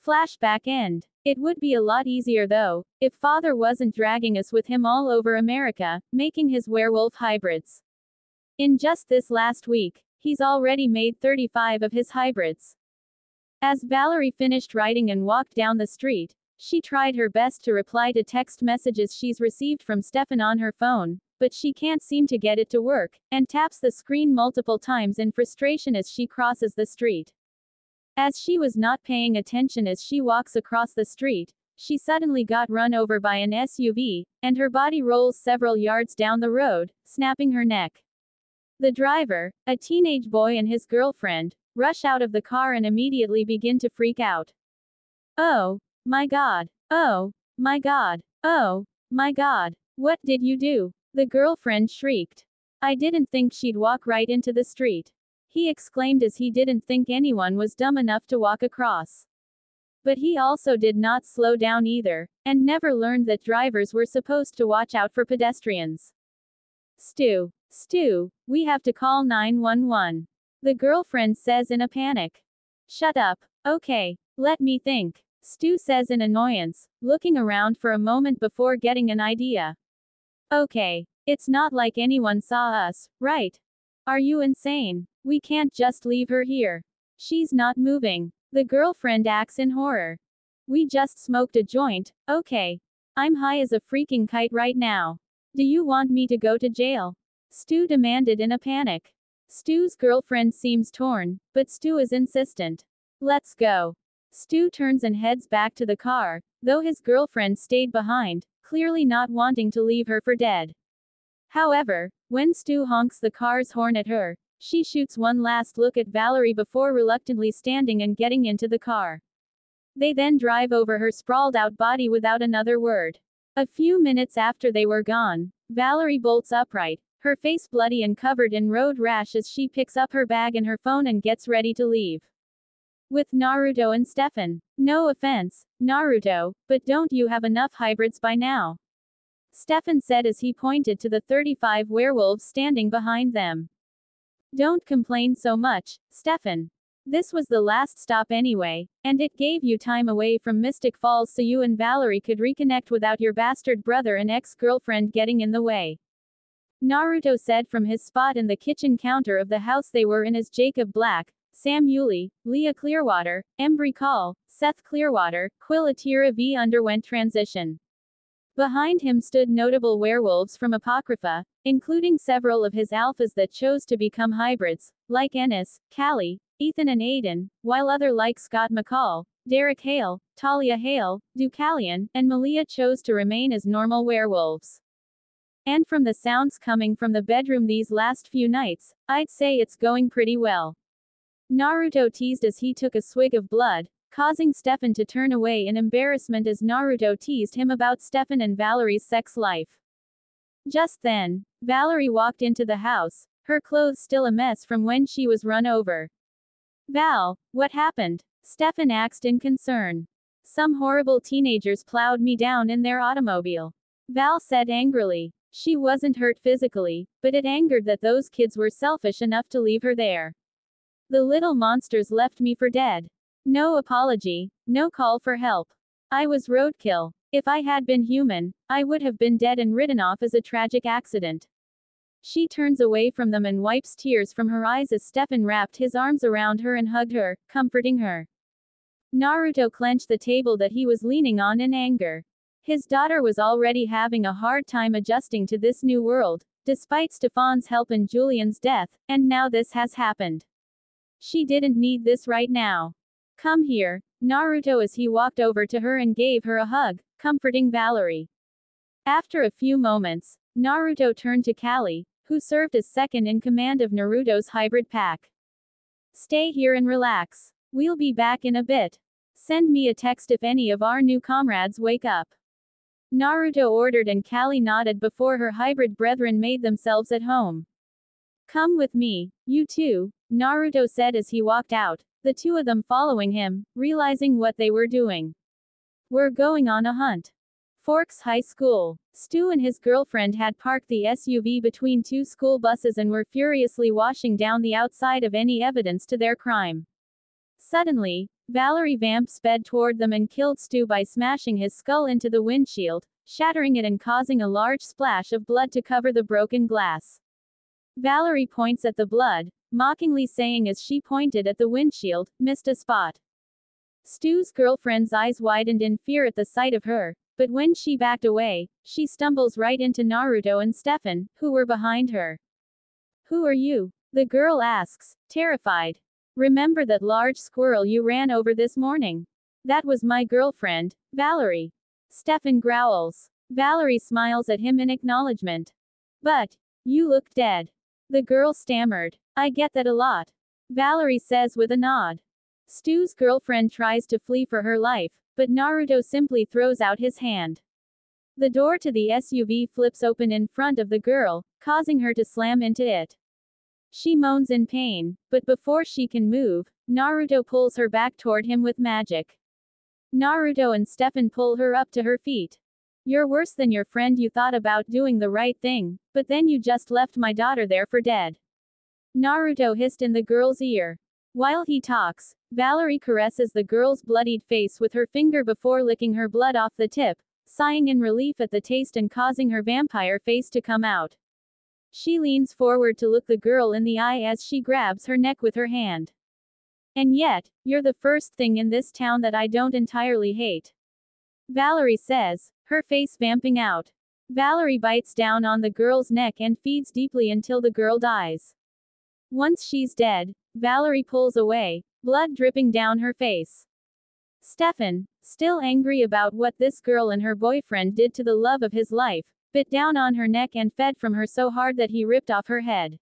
Flashback end. It would be a lot easier though, if Father wasn't dragging us with him all over America, making his werewolf hybrids. In just this last week, he's already made 35 of his hybrids. As Valerie finished writing and walked down the street, she tried her best to reply to text messages she's received from Stefan on her phone, but she can't seem to get it to work, and taps the screen multiple times in frustration as she crosses the street. As she was not paying attention as she walks across the street, she suddenly got run over by an SUV, and her body rolls several yards down the road, snapping her neck. The driver, a teenage boy and his girlfriend, rush out of the car and immediately begin to freak out. Oh, my God. Oh, my God. Oh, my God. What did you do? The girlfriend shrieked. I didn't think she'd walk right into the street. He exclaimed as he didn't think anyone was dumb enough to walk across. But he also did not slow down either, and never learned that drivers were supposed to watch out for pedestrians. Stu, we have to call 911. The girlfriend says in a panic. Shut up. Okay, let me think. Stu says in annoyance, looking around for a moment before getting an idea. Okay, it's not like anyone saw us, right? Are you insane? We can't just leave her here. She's not moving. The girlfriend acts in horror. We just smoked a joint, okay. I'm high as a freaking kite right now. Do you want me to go to jail? Stu demanded in a panic. Stu's girlfriend seems torn, but Stu is insistent. Let's go. Stu turns and heads back to the car, though his girlfriend stayed behind, clearly not wanting to leave her for dead. However, when Stu honks the car's horn at her, she shoots one last look at Valerie before reluctantly standing and getting into the car. They then drive over her sprawled out body without another word. A few minutes after they were gone, Valerie bolts upright, her face bloody and covered in road rash as she picks up her bag and her phone and gets ready to leave. With Naruto and Stefan. No offense, Naruto, but don't you have enough hybrids by now? Stefan said as he pointed to the 35 werewolves standing behind them. Don't complain so much, Stefan. This was the last stop anyway, and it gave you time away from Mystic Falls so you and Valerie could reconnect without your bastard brother and ex-girlfriend getting in the way. Naruto said from his spot in the kitchen counter of the house they were in as Jacob Black, Sam Yulee, Leah Clearwater, Embry Call, Seth Clearwater, Quillatira V underwent transition. Behind him stood notable werewolves from Apocrypha, including several of his alphas that chose to become hybrids, like Ennis, Callie, Ethan and Aiden, while other like Scott McCall, Derek Hale, Talia Hale, Deucalion, and Malia chose to remain as normal werewolves. And from the sounds coming from the bedroom these last few nights, I'd say it's going pretty well. Naruto teased as he took a swig of blood, causing Stefan to turn away in embarrassment as Naruto teased him about Stefan and Valerie's sex life. Just then, Valerie walked into the house, her clothes still a mess from when she was run over. Val, what happened? Stefan asked in concern. Some horrible teenagers plowed me down in their automobile. Val said angrily. She wasn't hurt physically, but it angered that those kids were selfish enough to leave her there. The little monsters left me for dead. No apology, no call for help. I was roadkill. If I had been human, I would have been dead and ridden off as a tragic accident. She turns away from them and wipes tears from her eyes as Stefan wrapped his arms around her and hugged her, comforting her. Naruto clenched the table that he was leaning on in anger. His daughter was already having a hard time adjusting to this new world, despite Stefan's help in Julian's death, and now this has happened. She didn't need this right now. Come here, Naruto, as he walked over to her and gave her a hug, comforting Valerie. After a few moments, Naruto turned to Callie, who served as second in command of Naruto's hybrid pack. Stay here and relax. We'll be back in a bit. Send me a text if any of our new comrades wake up. Naruto ordered, and Callie nodded before her hybrid brethren made themselves at home. Come with me, you two, Naruto said as he walked out, the two of them following him, realizing what they were doing. We're going on a hunt. Forks High School. Stu and his girlfriend had parked the SUV between two school buses and were furiously washing down the outside of any evidence to their crime. Suddenly, Valerie Vamp sped toward them and killed Stu by smashing his skull into the windshield, shattering it and causing a large splash of blood to cover the broken glass. Valerie points at the blood, mockingly saying as she pointed at the windshield, "Missed a spot." Stu's girlfriend's eyes widened in fear at the sight of her, but when she backed away, she stumbles right into Naruto and Stefan, who were behind her. Who are you? The girl asks, terrified. Remember that large squirrel you ran over this morning? That was my girlfriend, Valerie. Stefan growls. Valerie smiles at him in acknowledgement. But, you look dead. The girl stammered. I get that a lot. Valerie says with a nod. Stu's girlfriend tries to flee for her life, but Naruto simply throws out his hand. The door to the SUV flips open in front of the girl, causing her to slam into it. She moans in pain, but before she can move, Naruto pulls her back toward him with magic. Naruto and Stefan pull her up to her feet. You're worse than your friend. You thought about doing the right thing, but then you just left my daughter there for dead. Naruto hissed in the girl's ear. While he talks, Valerie caresses the girl's bloodied face with her finger before licking her blood off the tip, sighing in relief at the taste and causing her vampire face to come out. She leans forward to look the girl in the eye as she grabs her neck with her hand. And yet, you're the first thing in this town that I don't entirely hate. Valerie says, her face vamping out. Valerie bites down on the girl's neck and feeds deeply until the girl dies. Once she's dead, Valerie pulls away, blood dripping down her face. Stefan, still angry about what this girl and her boyfriend did to the love of his life, bit down on her neck and fed from her so hard that he ripped off her head.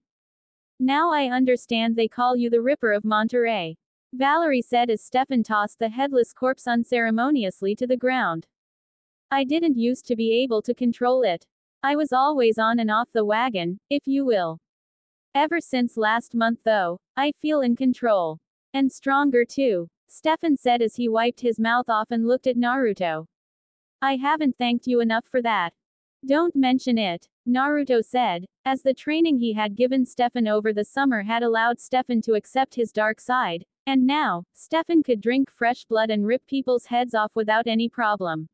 Now I understand they call you the Ripper of Monterey. Valerie said as Stefan tossed the headless corpse unceremoniously to the ground. I didn't used to be able to control it. I was always on and off the wagon, if you will. Ever since last month though, I feel in control. And stronger too, Stefan said as he wiped his mouth off and looked at Naruto. I haven't thanked you enough for that. Don't mention it, Naruto said, as the training he had given Stefan over the summer had allowed Stefan to accept his dark side, and now, Stefan could drink fresh blood and rip people's heads off without any problem.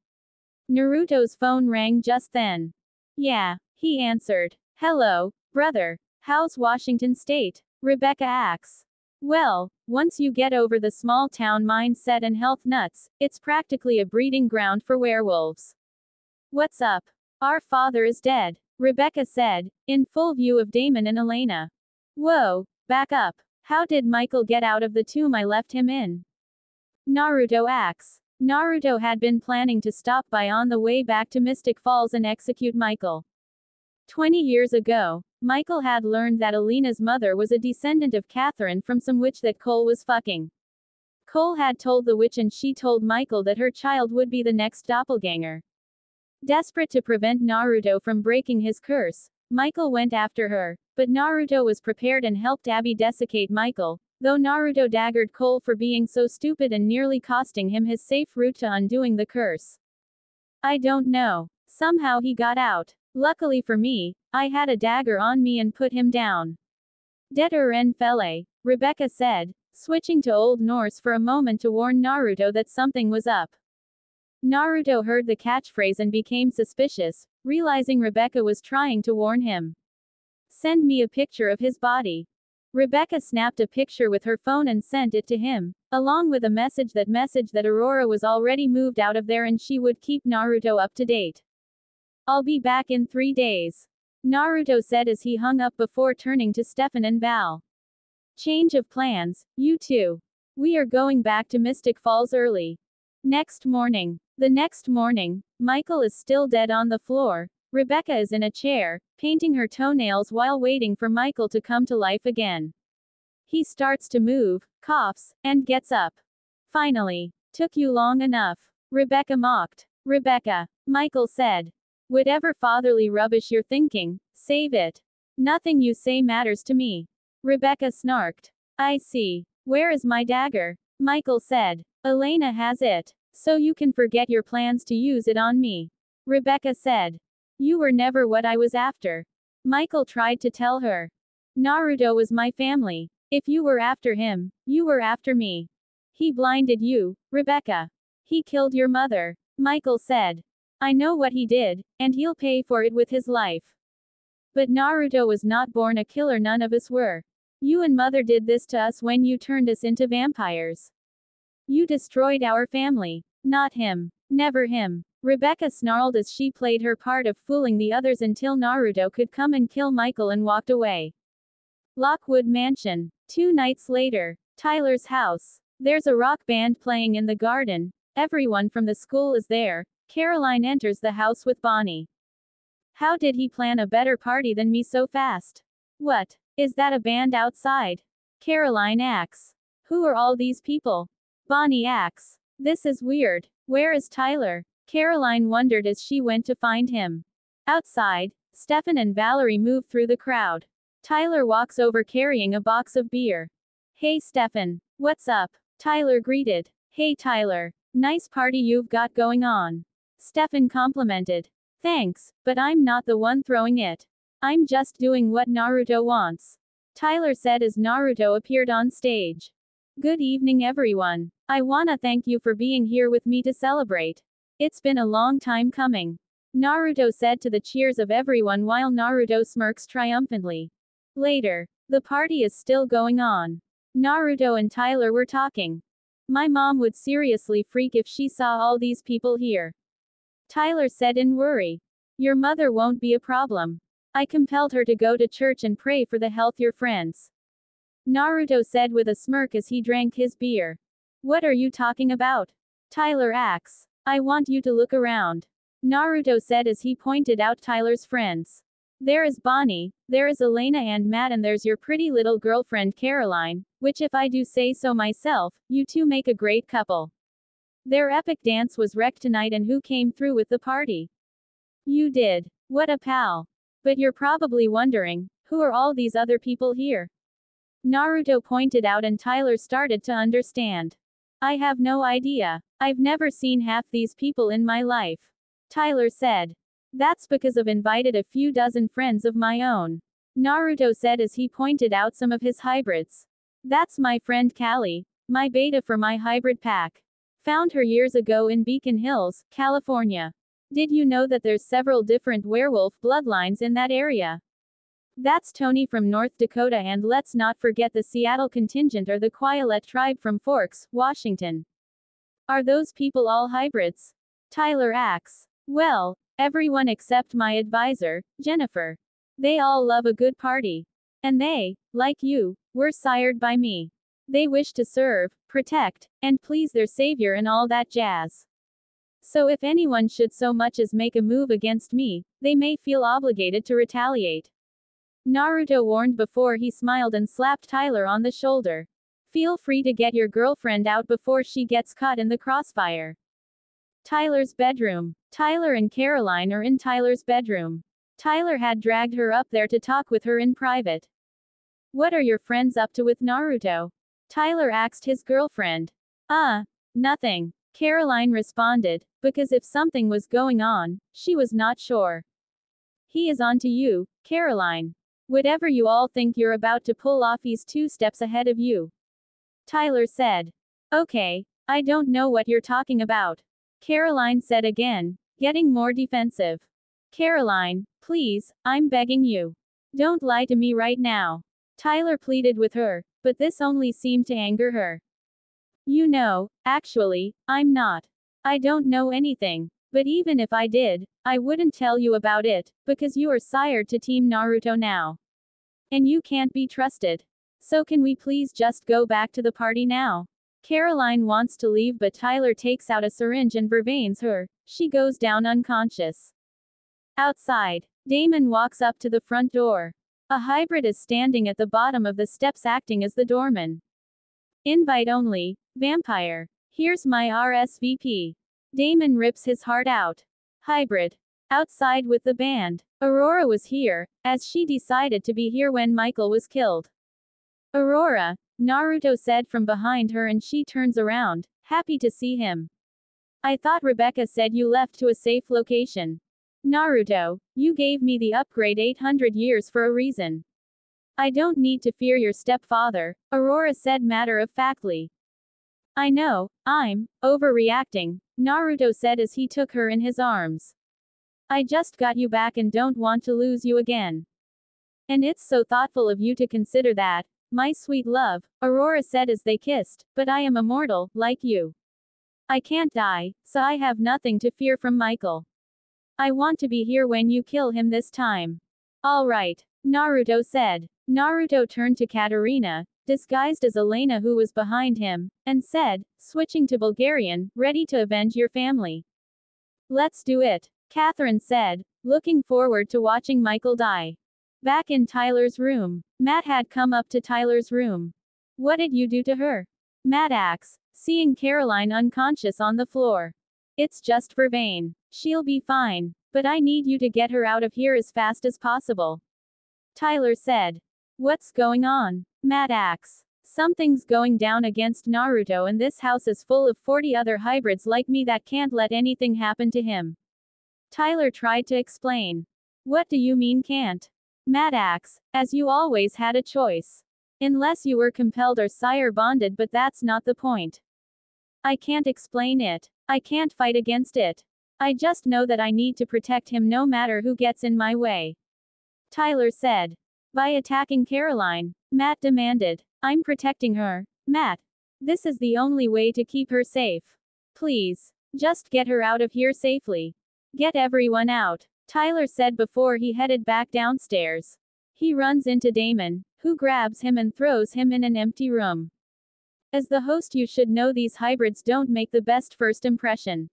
Naruto's phone rang just then. Yeah, he answered. Hello, brother. How's Washington State? Rebecca asks. Well, once you get over the small town mindset and health nuts, it's practically a breeding ground for werewolves. What's up? Our father is dead, Rebecca said, in full view of Damon and Elena. Whoa, back up. How did Michael get out of the tomb I left him in? Naruto asks. Naruto had been planning to stop by on the way back to Mystic Falls and execute Michael. 20 years ago, Michael had learned that Elena's mother was a descendant of Catherine from some witch that Cole was fucking. Cole had told the witch and she told Michael that her child would be the next doppelganger. Desperate to prevent Naruto from breaking his curse, Michael went after her, but Naruto was prepared and helped Abby desiccate Michael, though Naruto daggered Cole for being so stupid and nearly costing him his safe route to undoing the curse. I don't know. Somehow he got out. Luckily for me, I had a dagger on me and put him down. Det en felle. Rebecca said, switching to Old Norse for a moment to warn Naruto that something was up. Naruto heard the catchphrase and became suspicious, realizing Rebecca was trying to warn him. Send me a picture of his body. Rebecca snapped a picture with her phone and sent it to him, along with a message that Aurora was already moved out of there and she would keep Naruto up to date. I'll be back in 3 days. Naruto said as he hung up before turning to Stefan and Val. Change of plans, you two. We are going back to Mystic Falls early. Next morning. The next morning, Michael is still dead on the floor. Rebecca is in a chair, painting her toenails while waiting for Michael to come to life again. He starts to move, coughs, and gets up. Finally. Took you long enough. Rebecca mocked. Rebecca. Michael said. Whatever fatherly rubbish you're thinking, save it. Nothing you say matters to me. Rebecca snarked. I see. Where is my dagger? Michael said. Elena has it. So you can forget your plans to use it on me. Rebecca said. You were never what I was after. Michael tried to tell her. Naruto was my family. If you were after him, you were after me. He blinded you, Rebecca. He killed your mother. Michael said. I know what he did, and he'll pay for it with his life. But Naruto was not born a killer, none of us were. You and mother did this to us when you turned us into vampires. You destroyed our family. Not him. Never him. Rebecca snarled as she played her part of fooling the others until Naruto could come and kill Michael and walked away. Lockwood Mansion. 2 nights later. Tyler's house. There's a rock band playing in the garden. Everyone from the school is there. Caroline enters the house with Bonnie. How did he plan a better party than me so fast? What? Is that a band outside? Caroline asks. Who are all these people? Bonnie asks. This is weird. Where is Tyler? Caroline wondered as she went to find him. Outside, Stefan and Valerie move through the crowd. Tyler walks over carrying a box of beer. Hey Stefan. What's up? Tyler greeted. Hey Tyler. Nice party you've got going on. Stefan complimented. Thanks, but I'm not the one throwing it. I'm just doing what Naruto wants. Tyler said as Naruto appeared on stage. Good evening everyone. I wanna thank you for being here with me to celebrate. It's been a long time coming. Naruto said to the cheers of everyone while Naruto smirks triumphantly. Later. The party is still going on. Naruto and Tyler were talking. My mom would seriously freak if she saw all these people here. Tyler said in worry. Your mother won't be a problem. I compelled her to go to church and pray for the healthier friends. Naruto said with a smirk as he drank his beer. What are you talking about? Tyler asks. I want you to look around. Naruto said as he pointed out Tyler's friends. There is Bonnie, there is Elena and Matt, and there's your pretty little girlfriend Caroline, which if I do say so myself, you two make a great couple. Their epic dance was wrecked tonight, and who came through with the party? You did. What a pal. But you're probably wondering, who are all these other people here? Naruto pointed out and Tyler started to understand. I have no idea. I've never seen half these people in my life. Tyler said. That's because I've invited a few dozen friends of my own. Naruto said as he pointed out some of his hybrids. That's my friend Callie, my beta for my hybrid pack. Found her years ago in Beacon Hills, California. Did you know that there's several different werewolf bloodlines in that area? That's Tony from North Dakota, and let's not forget the Seattle contingent or the Quileute tribe from Forks, Washington. Are those people all hybrids? Tyler asks. Well, everyone except my advisor, Jennifer. They all love a good party. And they, like you, were sired by me. They wish to serve, protect, and please their savior and all that jazz. So if anyone should so much as make a move against me, they may feel obligated to retaliate. Naruto warned before he smiled and slapped Tyler on the shoulder. Feel free to get your girlfriend out before she gets caught in the crossfire. Tyler's bedroom. Tyler and Caroline are in Tyler's bedroom. Tyler had dragged her up there to talk with her in private. What are your friends up to with Naruto? Tyler asked his girlfriend. Nothing. Caroline responded, because if something was going on, she was not sure. He is on to you, Caroline. Whatever you all think, you're about to pull off, he's 2 steps ahead of you. Tyler said. Okay, I don't know what you're talking about. Caroline said again, getting more defensive. Caroline, please, I'm begging you. Don't lie to me right now. Tyler pleaded with her, but this only seemed to anger her. You know, actually, I'm not. I don't know anything. But even if I did, I wouldn't tell you about it, because you are sired to Team Naruto now. And you can't be trusted. So can we please just go back to the party now? Caroline wants to leave, but Tyler takes out a syringe and vervains her. She goes down unconscious. Outside, Damon walks up to the front door. A hybrid is standing at the bottom of the steps acting as the doorman. Invite only, vampire. Here's my RSVP. Damon rips his heart out. Hybrid. Outside with the band. Aurora was here, as she decided to be here when Michael was killed. Aurora, Naruto said from behind her, and she turns around, happy to see him. I thought Rebecca said you left to a safe location. Naruto, you gave me the upgrade 800 years for a reason. I don't need to fear your stepfather, Aurora said matter-of-factly. I know, I'm overreacting, Naruto said as he took her in his arms. I just got you back and don't want to lose you again. And it's so thoughtful of you to consider that, my sweet love, Aurora said as they kissed, but I am immortal, like you. I can't die, so I have nothing to fear from Michael. I want to be here when you kill him this time. All right, Naruto said. Naruto turned to Katarina, disguised as Elena, who was behind him, and said, switching to Bulgarian, ready to avenge your family. Let's do it, Catherine said, looking forward to watching Michael die. Back in Tyler's room, Matt had come up to Tyler's room. What did you do to her? Matt asks, seeing Caroline unconscious on the floor. It's just vervain. She'll be fine, but I need you to get her out of here as fast as possible. Tyler said. What's going on? Matt asks. Something's going down against Naruto, and this house is full of 40 other hybrids like me that can't let anything happen to him. Tyler tried to explain. What do you mean can't? Matt asks, as you always had a choice. Unless you were compelled or sire bonded, but that's not the point. I can't explain it. I can't fight against it. I just know that I need to protect him no matter who gets in my way. Tyler said. By attacking Caroline, Matt demanded. I'm protecting her, Matt. This is the only way to keep her safe. Please, just get her out of here safely. Get everyone out, Tyler said before he headed back downstairs. He runs into Damon, who grabs him and throws him in an empty room. As the host, you should know these hybrids don't make the best first impression.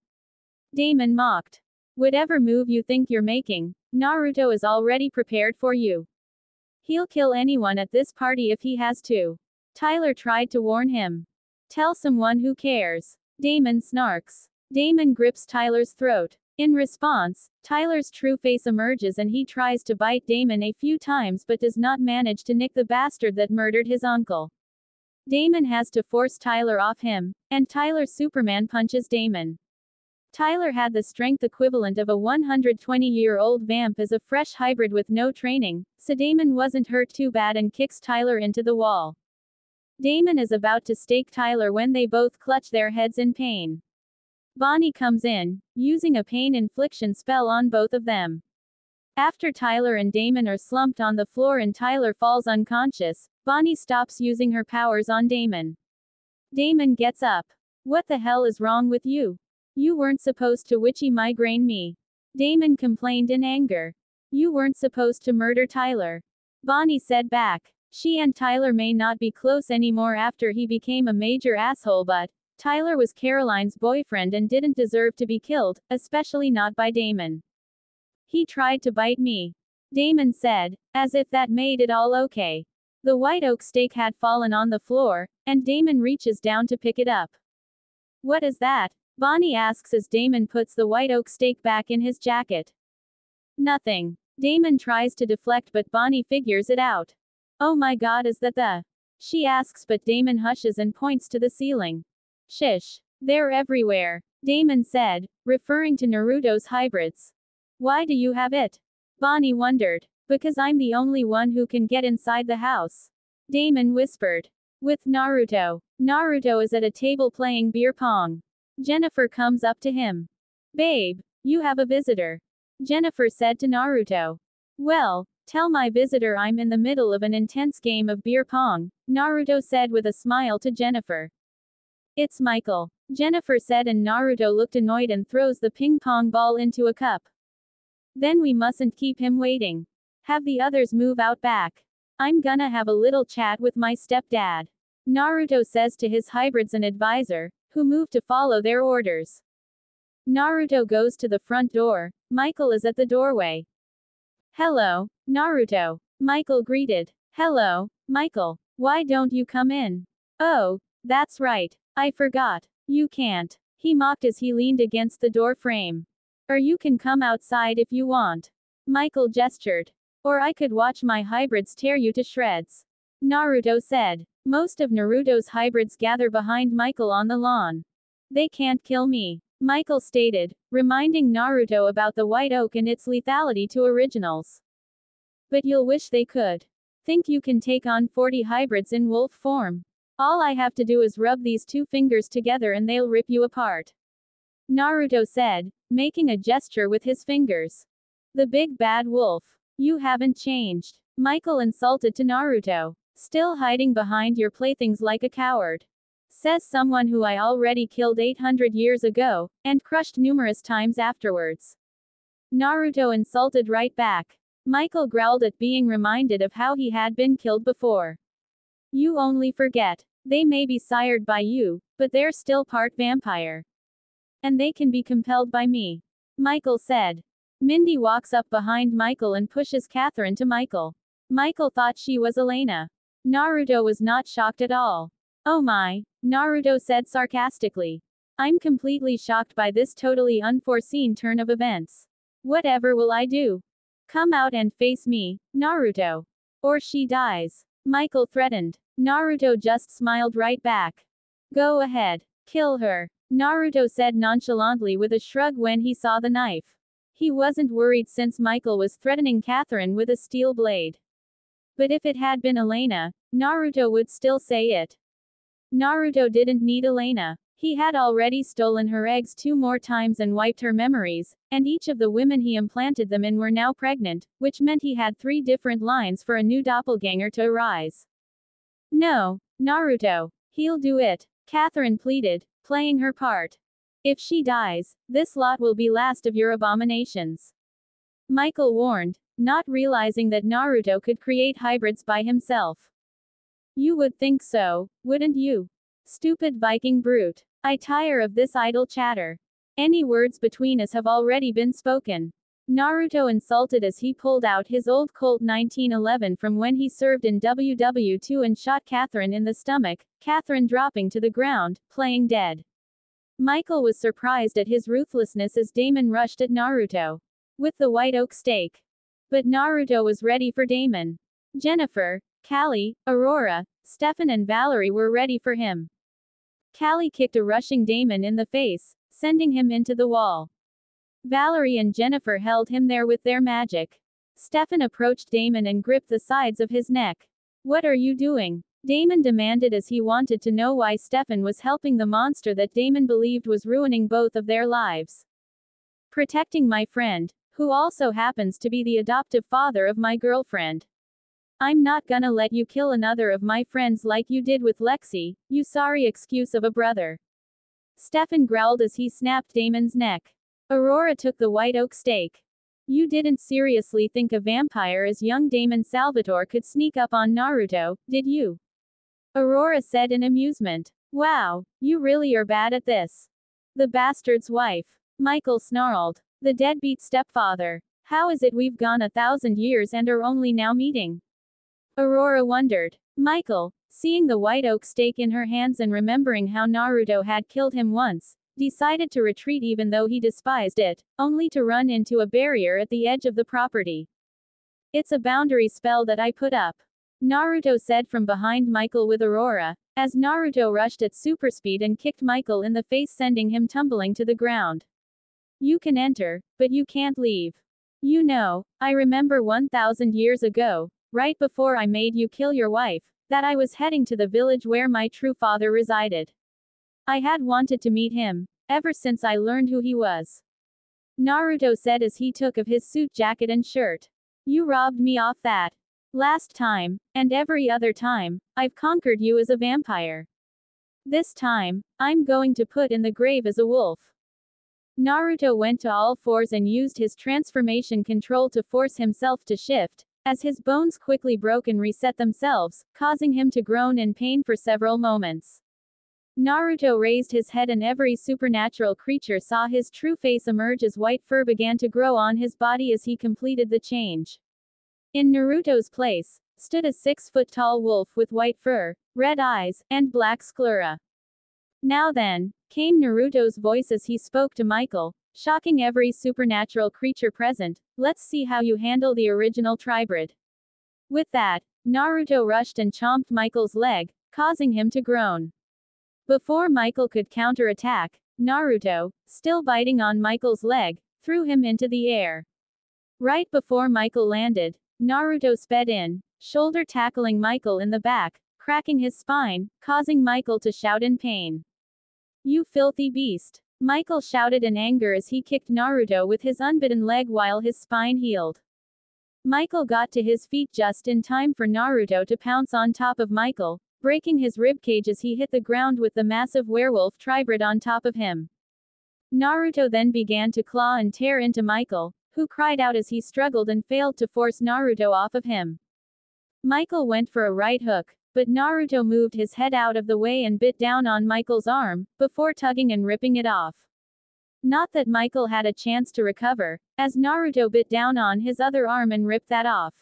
Damon mocked. Whatever move you think you're making, Naruto is already prepared for you. He'll kill anyone at this party if he has to. Tyler tried to warn him. Tell someone who cares. Damon snarks. Damon grips Tyler's throat. In response, Tyler's true face emerges and he tries to bite Damon a few times but does not manage to nick the bastard that murdered his uncle. Damon has to force Tyler off him, and Tyler Superman punches Damon. Tyler had the strength equivalent of a 120-year-old vamp as a fresh hybrid with no training, so Damon wasn't hurt too bad and kicks Tyler into the wall. Damon is about to stake Tyler when they both clutch their heads in pain. Bonnie comes in, using a pain infliction spell on both of them. After Tyler and Damon are slumped on the floor and Tyler falls unconscious, Bonnie stops using her powers on Damon. Damon gets up. What the hell is wrong with you? You weren't supposed to witchy migraine me. Damon complained in anger. You weren't supposed to murder Tyler. Bonnie said back. She and Tyler may not be close anymore after he became a major asshole, but Tyler was Caroline's boyfriend and didn't deserve to be killed, especially not by Damon. He tried to bite me. Damon said, as if that made it all okay. The white oak stake had fallen on the floor, and Damon reaches down to pick it up. What is that? Bonnie asks as Damon puts the white oak stake back in his jacket. Nothing. Damon tries to deflect but Bonnie figures it out. Oh my god, is that the? She asks but Damon hushes and points to the ceiling. Shish. They're everywhere, Damon said, referring to Naruto's hybrids. Why do you have it? Bonnie wondered. Because I'm the only one who can get inside the house. Damon whispered. With Naruto. Naruto is at a table playing beer pong. Jennifer comes up to him. Babe, you have a visitor. Jennifer said to Naruto. Well, tell my visitor I'm in the middle of an intense game of beer pong, Naruto said with a smile to Jennifer. It's Michael, Jennifer said, and Naruto looked annoyed and throws the ping pong ball into a cup. Then we mustn't keep him waiting. Have the others move out back. I'm gonna have a little chat with my stepdad. Naruto says to his hybrids and advisor, who move to follow their orders. Naruto goes to the front door. Michael is at the doorway. Hello, Naruto. Michael greeted. Hello, Michael. Why don't you come in? Oh, that's right. I forgot. You can't. He mocked as he leaned against the door frame. Or you can come outside if you want. Michael gestured. Or I could watch my hybrids tear you to shreds. Naruto said. Most of Naruto's hybrids gather behind Michael on the lawn. They can't kill me, Michael stated, reminding Naruto about the white oak and its lethality to originals. But you'll wish they could. Think you can take on 40 hybrids in wolf form. All I have to do is rub these two fingers together and they'll rip you apart. Naruto said, making a gesture with his fingers. The big bad wolf. You haven't changed. Michael insulted to Naruto. Still hiding behind your playthings like a coward. Says someone who I already killed 800 years ago, and crushed numerous times afterwards. Naruto insulted right back. Michael growled at being reminded of how he had been killed before. You only forget. They may be sired by you, but they're still part vampire. And they can be compelled by me. Michael said. Mindy walks up behind Michael and pushes Catherine to Michael. Michael thought she was Elena. Naruto was not shocked at all. Oh my, Naruto said sarcastically. I'm completely shocked by this totally unforeseen turn of events. Whatever will I do? Come out and face me, Naruto. Or she dies. Michael threatened. Naruto just smiled right back. Go ahead. Kill her. Naruto said nonchalantly with a shrug when he saw the knife. He wasn't worried since Michael was threatening Catherine with a steel blade. But if it had been Elena, Naruto would still say it. Naruto didn't need Elena. He had already stolen her eggs 2 more times and wiped her memories, and each of the women he implanted them in were now pregnant, which meant he had 3 different lines for a new doppelganger to arise. No, Naruto. He'll do it, Catherine pleaded, playing her part. If she dies, this lot will be last of your abominations. Michael warned, not realizing that Naruto could create hybrids by himself. You would think so, wouldn't you? Stupid Viking brute. I tire of this idle chatter. Any words between us have already been spoken. Naruto insulted as he pulled out his old Colt 1911 from when he served in WW2 and shot Catherine in the stomach, Catherine dropping to the ground, playing dead. Michael was surprised at his ruthlessness as Damon rushed at Naruto with the white oak stake. But Naruto was ready for Damon. Jennifer, Callie, Aurora, Stefan and Valerie were ready for him. Callie kicked a rushing Damon in the face, sending him into the wall. Valerie and Jennifer held him there with their magic. Stefan approached Damon and gripped the sides of his neck. What are you doing? Damon demanded as he wanted to know why Stefan was helping the monster that Damon believed was ruining both of their lives. Protecting my friend, who also happens to be the adoptive father of my girlfriend. I'm not gonna let you kill another of my friends like you did with Lexi, you sorry excuse of a brother. Stefan growled as he snapped Damon's neck. Aurora took the white oak stake. You didn't seriously think a vampire as young Damon Salvatore could sneak up on Naruto, did you? Aurora said in amusement. Wow, you really are bad at this. The bastard's wife. Michael snarled. The deadbeat stepfather. How is it we've gone 1,000 years and are only now meeting? Aurora wondered. Michael, seeing the white oak stake in her hands and remembering how Naruto had killed him once, decided to retreat even though he despised it, only to run into a barrier at the edge of the property. It's a boundary spell that I put up, Naruto said from behind Michael with Aurora, as Naruto rushed at super speed and kicked Michael in the face, sending him tumbling to the ground. You can enter, but you can't leave. You know, I remember 1,000 years ago, right before I made you kill your wife, that I was heading to the village where my true father resided. I had wanted to meet him, ever since I learned who he was. Naruto said as he took off his suit jacket and shirt. You robbed me off that. Last time, and every other time, I've conquered you as a vampire. This time, I'm going to put in the grave as a wolf. Naruto went to all fours and used his transformation control to force himself to shift, as his bones quickly broke and reset themselves, causing him to groan in pain for several moments. Naruto raised his head and every supernatural creature saw his true face emerge as white fur began to grow on his body as he completed the change. In Naruto's place, stood a 6-foot-tall wolf with white fur, red eyes, and black sclera. Now then, came Naruto's voice as he spoke to Michael, shocking every supernatural creature present. Let's see how you handle the original tribrid. With that, Naruto rushed and chomped Michael's leg, causing him to groan. Before Michael could counterattack, Naruto, still biting on Michael's leg, threw him into the air. Right before Michael landed, Naruto sped in, shoulder tackling Michael in the back, cracking his spine, causing Michael to shout in pain. You filthy beast! Michael shouted in anger as he kicked Naruto with his unbitten leg while his spine healed. Michael got to his feet just in time for Naruto to pounce on top of Michael, breaking his ribcage as he hit the ground with the massive werewolf tribrid on top of him. Naruto then began to claw and tear into Michael, who cried out as he struggled and failed to force Naruto off of him. Michael went for a right hook, but Naruto moved his head out of the way and bit down on Michael's arm, before tugging and ripping it off. Not that Michael had a chance to recover, as Naruto bit down on his other arm and ripped that off.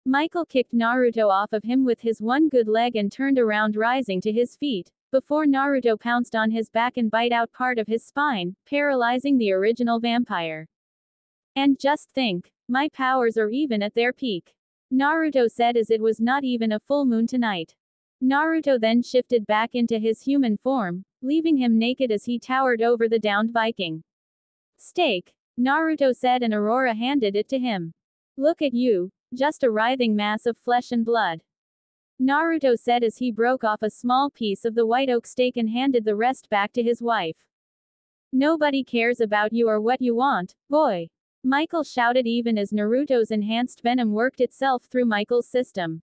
Michael kicked Naruto off of him with his one good leg and turned around rising to his feet, before Naruto pounced on his back and bite out part of his spine, paralyzing the original vampire. And just think, my powers are even at their peak. Naruto said as it was not even a full moon tonight. Naruto then shifted back into his human form, leaving him naked as he towered over the downed Viking. Steak, Naruto said and Aurora handed it to him. Look at you, just a writhing mass of flesh and blood. Naruto said as he broke off a small piece of the white oak steak and handed the rest back to his wife. Nobody cares about you or what you want, boy. Michael shouted even as Naruto's enhanced venom worked itself through Michael's system.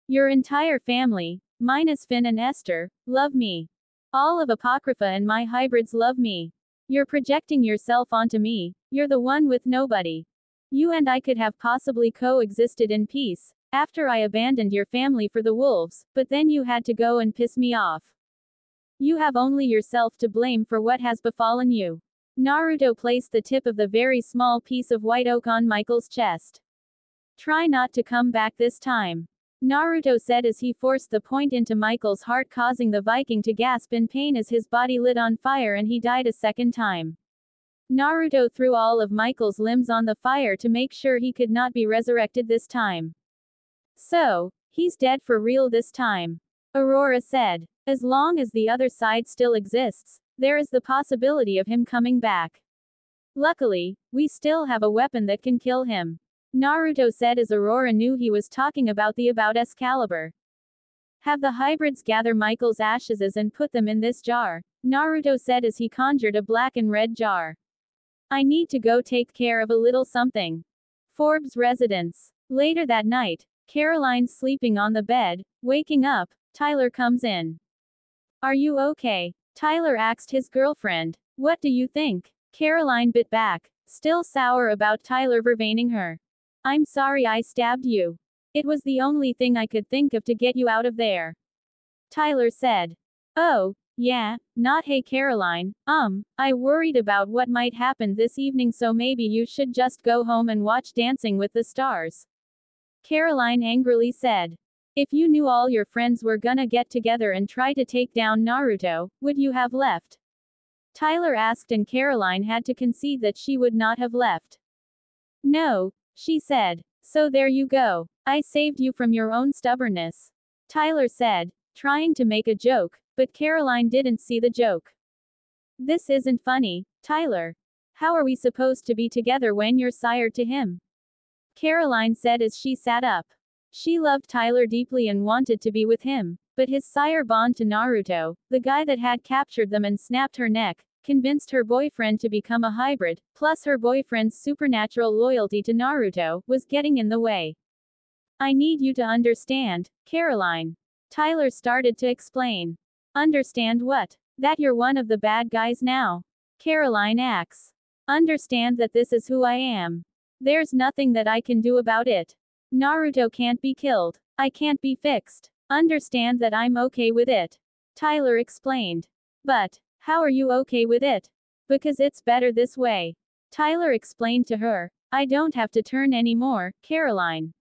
Your entire family, minus Finn and Esther, love me. All of Apocrypha and my hybrids love me. You're projecting yourself onto me, you're the one with nobody. You and I could have possibly coexisted in peace, after I abandoned your family for the wolves, but then you had to go and piss me off. You have only yourself to blame for what has befallen you. Naruto placed the tip of the very small piece of white oak on Michael's chest. Try not to come back this time. Naruto said as he forced the point into Michael's heart, causing the Viking to gasp in pain as his body lit on fire and he died a second time. Naruto threw all of Michael's limbs on the fire to make sure he could not be resurrected this time. So, he's dead for real this time. Aurora said. As long as the other side still exists, there is the possibility of him coming back. Luckily, we still have a weapon that can kill him. Naruto said as Aurora knew he was talking about the Excalibur. Have the hybrids gather Michael's ashes and put them in this jar, Naruto said as he conjured a black and red jar. I need to go take care of a little something. Forbes residence. Later that night, Caroline's sleeping on the bed. Waking up, Tyler comes in. Are you okay? Tyler asked his girlfriend. What do you think? Caroline bit back, still sour about Tyler verveining her. I'm sorry I stabbed you. It was the only thing I could think of to get you out of there. Tyler said. Oh, yeah, not hey Caroline, I worried about what might happen this evening, so maybe you should just go home and watch Dancing with the Stars. Caroline angrily said. If you knew all your friends were gonna get together and try to take down Naruto, would you have left? Tyler asked and Caroline had to concede that she would not have left. No, she said. So there you go. I saved you from your own stubbornness. Tyler said, trying to make a joke, but Caroline didn't see the joke. This isn't funny, Tyler. How are we supposed to be together when you're sired to him? Caroline said as she sat up. She loved Tyler deeply and wanted to be with him, but his sire bond to Naruto, the guy that had captured them and snapped her neck, convinced her boyfriend to become a hybrid, plus her boyfriend's supernatural loyalty to Naruto, was getting in the way. I need you to understand, Caroline. Tyler started to explain. Understand what? That you're one of the bad guys now. Caroline asks. Understand that this is who I am. There's nothing that I can do about it. Naruto can't be killed. I can't be fixed. Understand that I'm okay with it. Tyler explained. But, how are you okay with it? Because it's better this way. Tyler explained to her. I don't have to turn anymore, Caroline.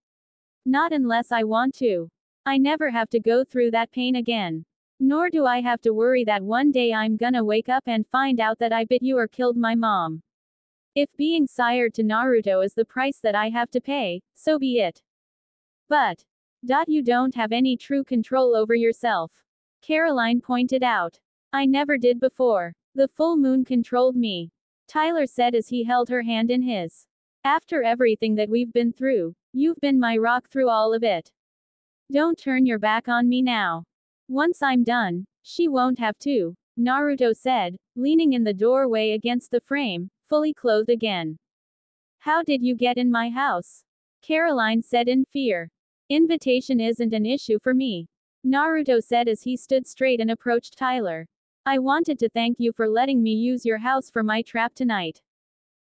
Not unless I want to. I never have to go through that pain again. Nor do I have to worry that one day I'm gonna wake up and find out that I bit you or killed my mom. If being sired to Naruto is the price that I have to pay, so be it. But, you don't have any true control over yourself. Caroline pointed out. I never did before. The full moon controlled me. Tyler said as he held her hand in his. After everything that we've been through, you've been my rock through all of it. Don't turn your back on me now. Once I'm done, she won't have to, Naruto said, leaning in the doorway against the frame, fully clothed again. How did you get in my house? Caroline said in fear. Invitation isn't an issue for me. Naruto said as he stood straight and approached Tyler. I wanted to thank you for letting me use your house for my trap tonight.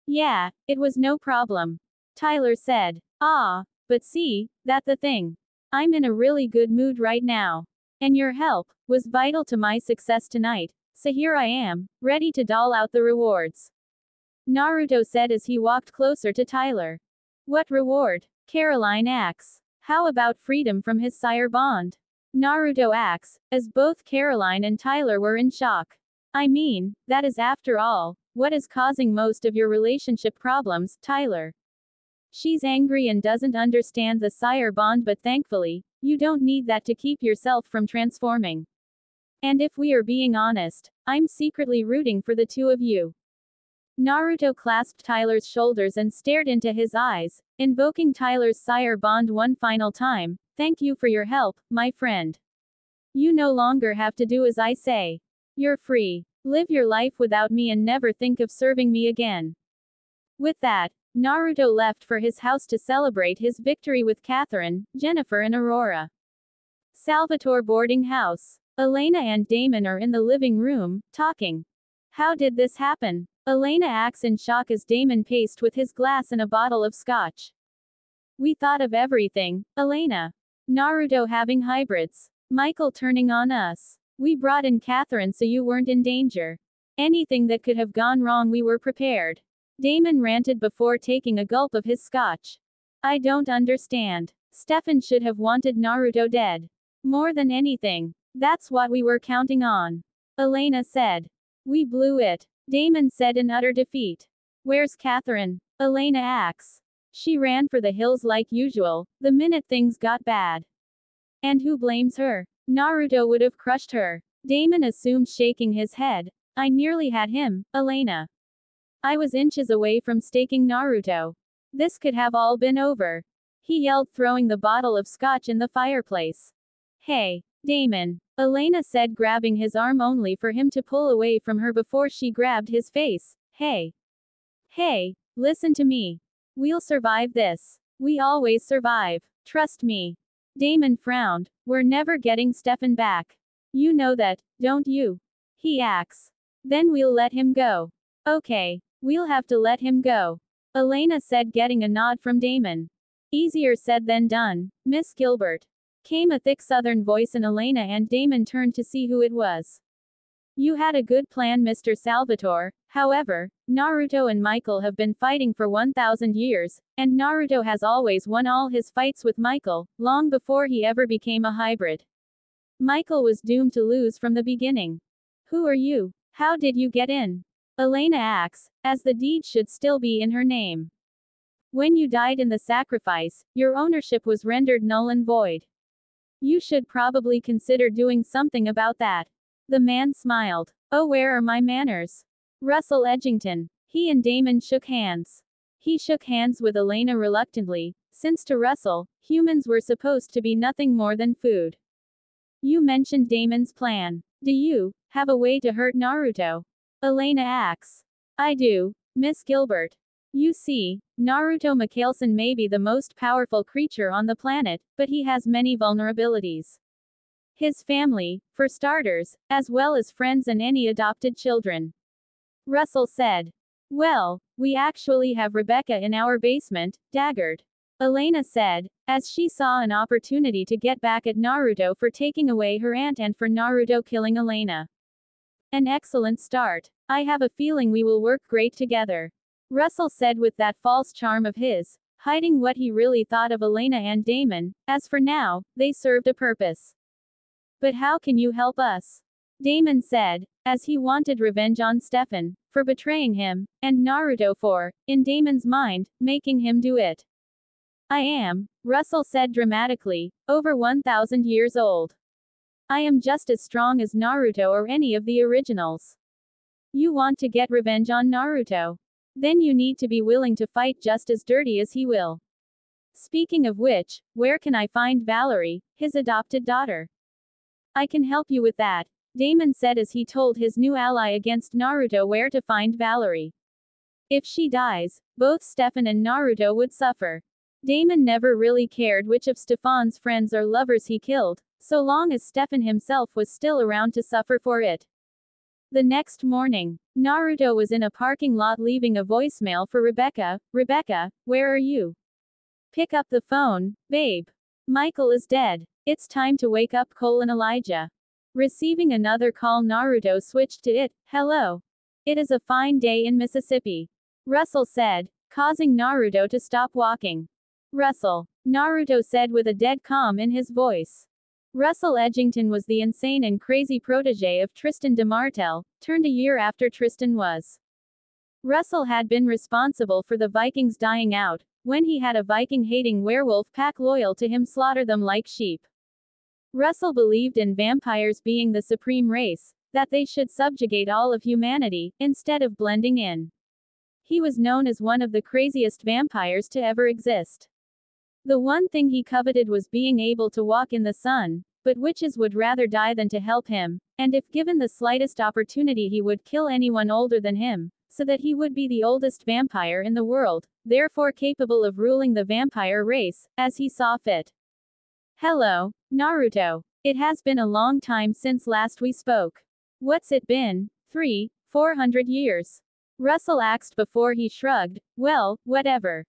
Yeah, it was no problem. Tyler said. Ah, but see, that's the thing. I'm in a really good mood right now. And your help was vital to my success tonight, so here I am, ready to dole out the rewards. Naruto said as he walked closer to Tyler. What reward? Caroline asks. How about freedom from his sire bond? Naruto asks, as both Caroline and Tyler were in shock. I mean, that is after all, what is causing most of your relationship problems, Tyler. She's angry and doesn't understand the sire bond, but thankfully, you don't need that to keep yourself from transforming. And if we are being honest, I'm secretly rooting for the two of you. Naruto clasped Tyler's shoulders and stared into his eyes, invoking Tyler's sire bond one final time. Thank you for your help, my friend. You no longer have to do as I say. You're free. Live your life without me and never think of serving me again. With that, Naruto left for his house to celebrate his victory with Catherine, Jennifer and Aurora. Salvatore boarding house. Elena and Damon are in the living room, talking. How did this happen? Elena acts in shock as Damon paced with his glass and a bottle of scotch. We thought of everything, Elena. Naruto having hybrids. Michael turning on us. We brought in Catherine so you weren't in danger. Anything that could have gone wrong we were prepared. Damon ranted before taking a gulp of his scotch. I don't understand. Stefan should have wanted Naruto dead. More than anything. That's what we were counting on. Elena said. We blew it. Damon said in utter defeat. Where's Catherine? Elena asks. She ran for the hills like usual, the minute things got bad. And who blames her? Naruto would have crushed her. Damon assumed, shaking his head. I nearly had him, Elena. I was inches away from staking Naruto. This could have all been over. He yelled, throwing the bottle of scotch in the fireplace. Hey, Damon, Elena said, grabbing his arm only for him to pull away from her before she grabbed his face. Hey. Hey, listen to me. We'll survive this. We always survive. Trust me. Damon frowned. We're never getting Stefan back. You know that, don't you? He asks. Then we'll let him go. Okay. We'll have to let him go. Elena said, getting a nod from Damon. Easier said than done, Miss Gilbert. Came a thick southern voice, and Elena and Damon turned to see who it was. You had a good plan, Mr. Salvatore. However, Naruto and Michael have been fighting for 1,000 years, and Naruto has always won all his fights with Michael, long before he ever became a hybrid. Michael was doomed to lose from the beginning. Who are you? How did you get in? Elena asks, as the deed should still be in her name. When you died in the sacrifice, your ownership was rendered null and void. You should probably consider doing something about that. The man smiled. Oh, where are my manners? Russell Edgington. He and Damon shook hands. He shook hands with Elena reluctantly, since to Russell, humans were supposed to be nothing more than food. You mentioned Damon's plan. Do you have a way to hurt Naruto? Elena asks. I do, Miss Gilbert. You see, Naruto Michaelson may be the most powerful creature on the planet, but he has many vulnerabilities. His family, for starters, as well as friends and any adopted children. Russell said. Well, we actually have Rebecca in our basement, daggered. Elena said, as she saw an opportunity to get back at Naruto for taking away her aunt and for Naruto killing Elena. An excellent start. I have a feeling we will work great together. Russell said with that false charm of his, hiding what he really thought of Elena and Damon, as for now, they served a purpose. But how can you help us? Damon said, as he wanted revenge on Stefan, for betraying him, and Naruto for, in Damon's mind, making him do it. I am, Russell said dramatically, over 1,000 years old. I am just as strong as Naruto or any of the originals. You want to get revenge on Naruto? Then you need to be willing to fight just as dirty as he will. Speaking of which, where can I find Valerie, his adopted daughter? I can help you with that, Damon said as he told his new ally against Naruto where to find Valerie. If she dies, both Stefan and Naruto would suffer. Damon never really cared which of Stefan's friends or lovers he killed, so long as Stefan himself was still around to suffer for it. The next morning, Naruto was in a parking lot leaving a voicemail for Rebecca. Rebecca, where are you? Pick up the phone, babe. Michael is dead. It's time to wake up Elijah. Receiving another call, Naruto switched to it. Hello. It is a fine day in Mississippi. Russell said, causing Naruto to stop walking. Russell. Naruto said with a dead calm in his voice. Russell Edgington was the insane and crazy protege of Tristan DeMartel, turned a year after Tristan was. Russell had been responsible for the Vikings dying out, when he had a Viking-hating werewolf pack loyal to him slaughter them like sheep. Russell believed in vampires being the supreme race, that they should subjugate all of humanity, instead of blending in. He was known as one of the craziest vampires to ever exist. The one thing he coveted was being able to walk in the sun, but witches would rather die than to help him, and if given the slightest opportunity he would kill anyone older than him, so that he would be the oldest vampire in the world, therefore capable of ruling the vampire race, as he saw fit. Hello, Naruto. It has been a long time since last we spoke. What's it been? 400 years? Russell asked before he shrugged. Well, whatever.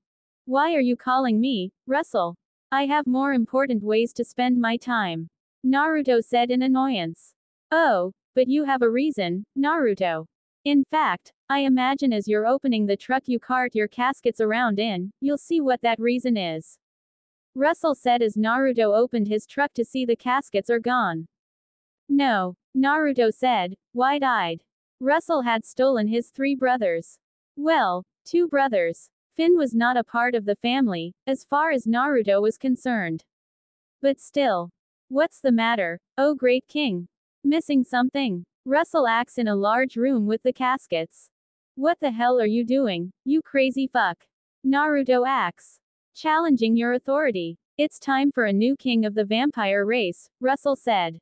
Why are you calling me, Russell? I have more important ways to spend my time. Naruto said in annoyance. Oh, but you have a reason, Naruto. In fact, I imagine as you're opening the truck you cart your caskets around in, you'll see what that reason is. Russell said as Naruto opened his truck to see the caskets are gone. No, Naruto said, wide-eyed. Russell had stolen his 3 brothers. Well, 2 brothers. Finn was not a part of the family, as far as Naruto was concerned. But still. What's the matter, oh great king? Missing something? Russell acts in a large room with the caskets. What the hell are you doing, you crazy fuck? Naruto acts. Challenging your authority. It's time for a new king of the vampire race, Russell said.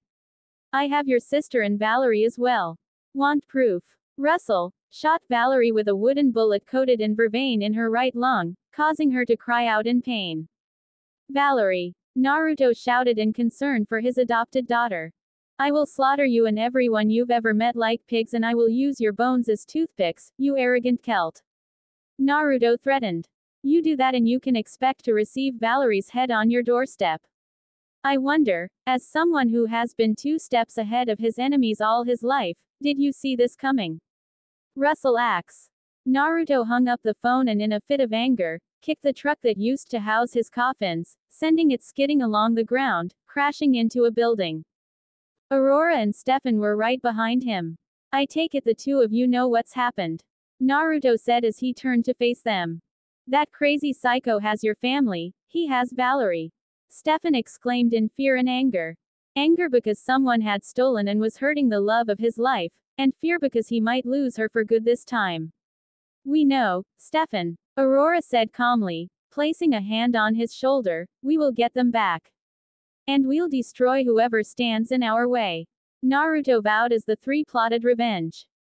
I have your sister and Valerie as well. Want proof? Russell shot Valerie with a wooden bullet coated in vervain in her right lung, causing her to cry out in pain. Valerie! Naruto shouted in concern for his adopted daughter. I will slaughter you and everyone you've ever met like pigs, and I will use your bones as toothpicks, you arrogant Celt. Naruto threatened. You do that and you can expect to receive Valerie's head on your doorstep. I wonder, as someone who has been 2 steps ahead of his enemies all his life, did you see this coming? Russell acts. Naruto hung up the phone and in a fit of anger, kicked the truck that used to house his coffins, sending it skidding along the ground, crashing into a building. Aurora and Stefan were right behind him. I take it the 2 of you know what's happened. Naruto said as he turned to face them. That crazy psycho has your family, he has Valerie. Stefan exclaimed in fear and anger. Anger because someone had stolen and was hurting the love of his life, and fear because he might lose her for good this time. We know, Stefan. Aurora said calmly, placing a hand on his shoulder. We will get them back. And we'll destroy whoever stands in our way. Naruto vowed as the three plotted revenge.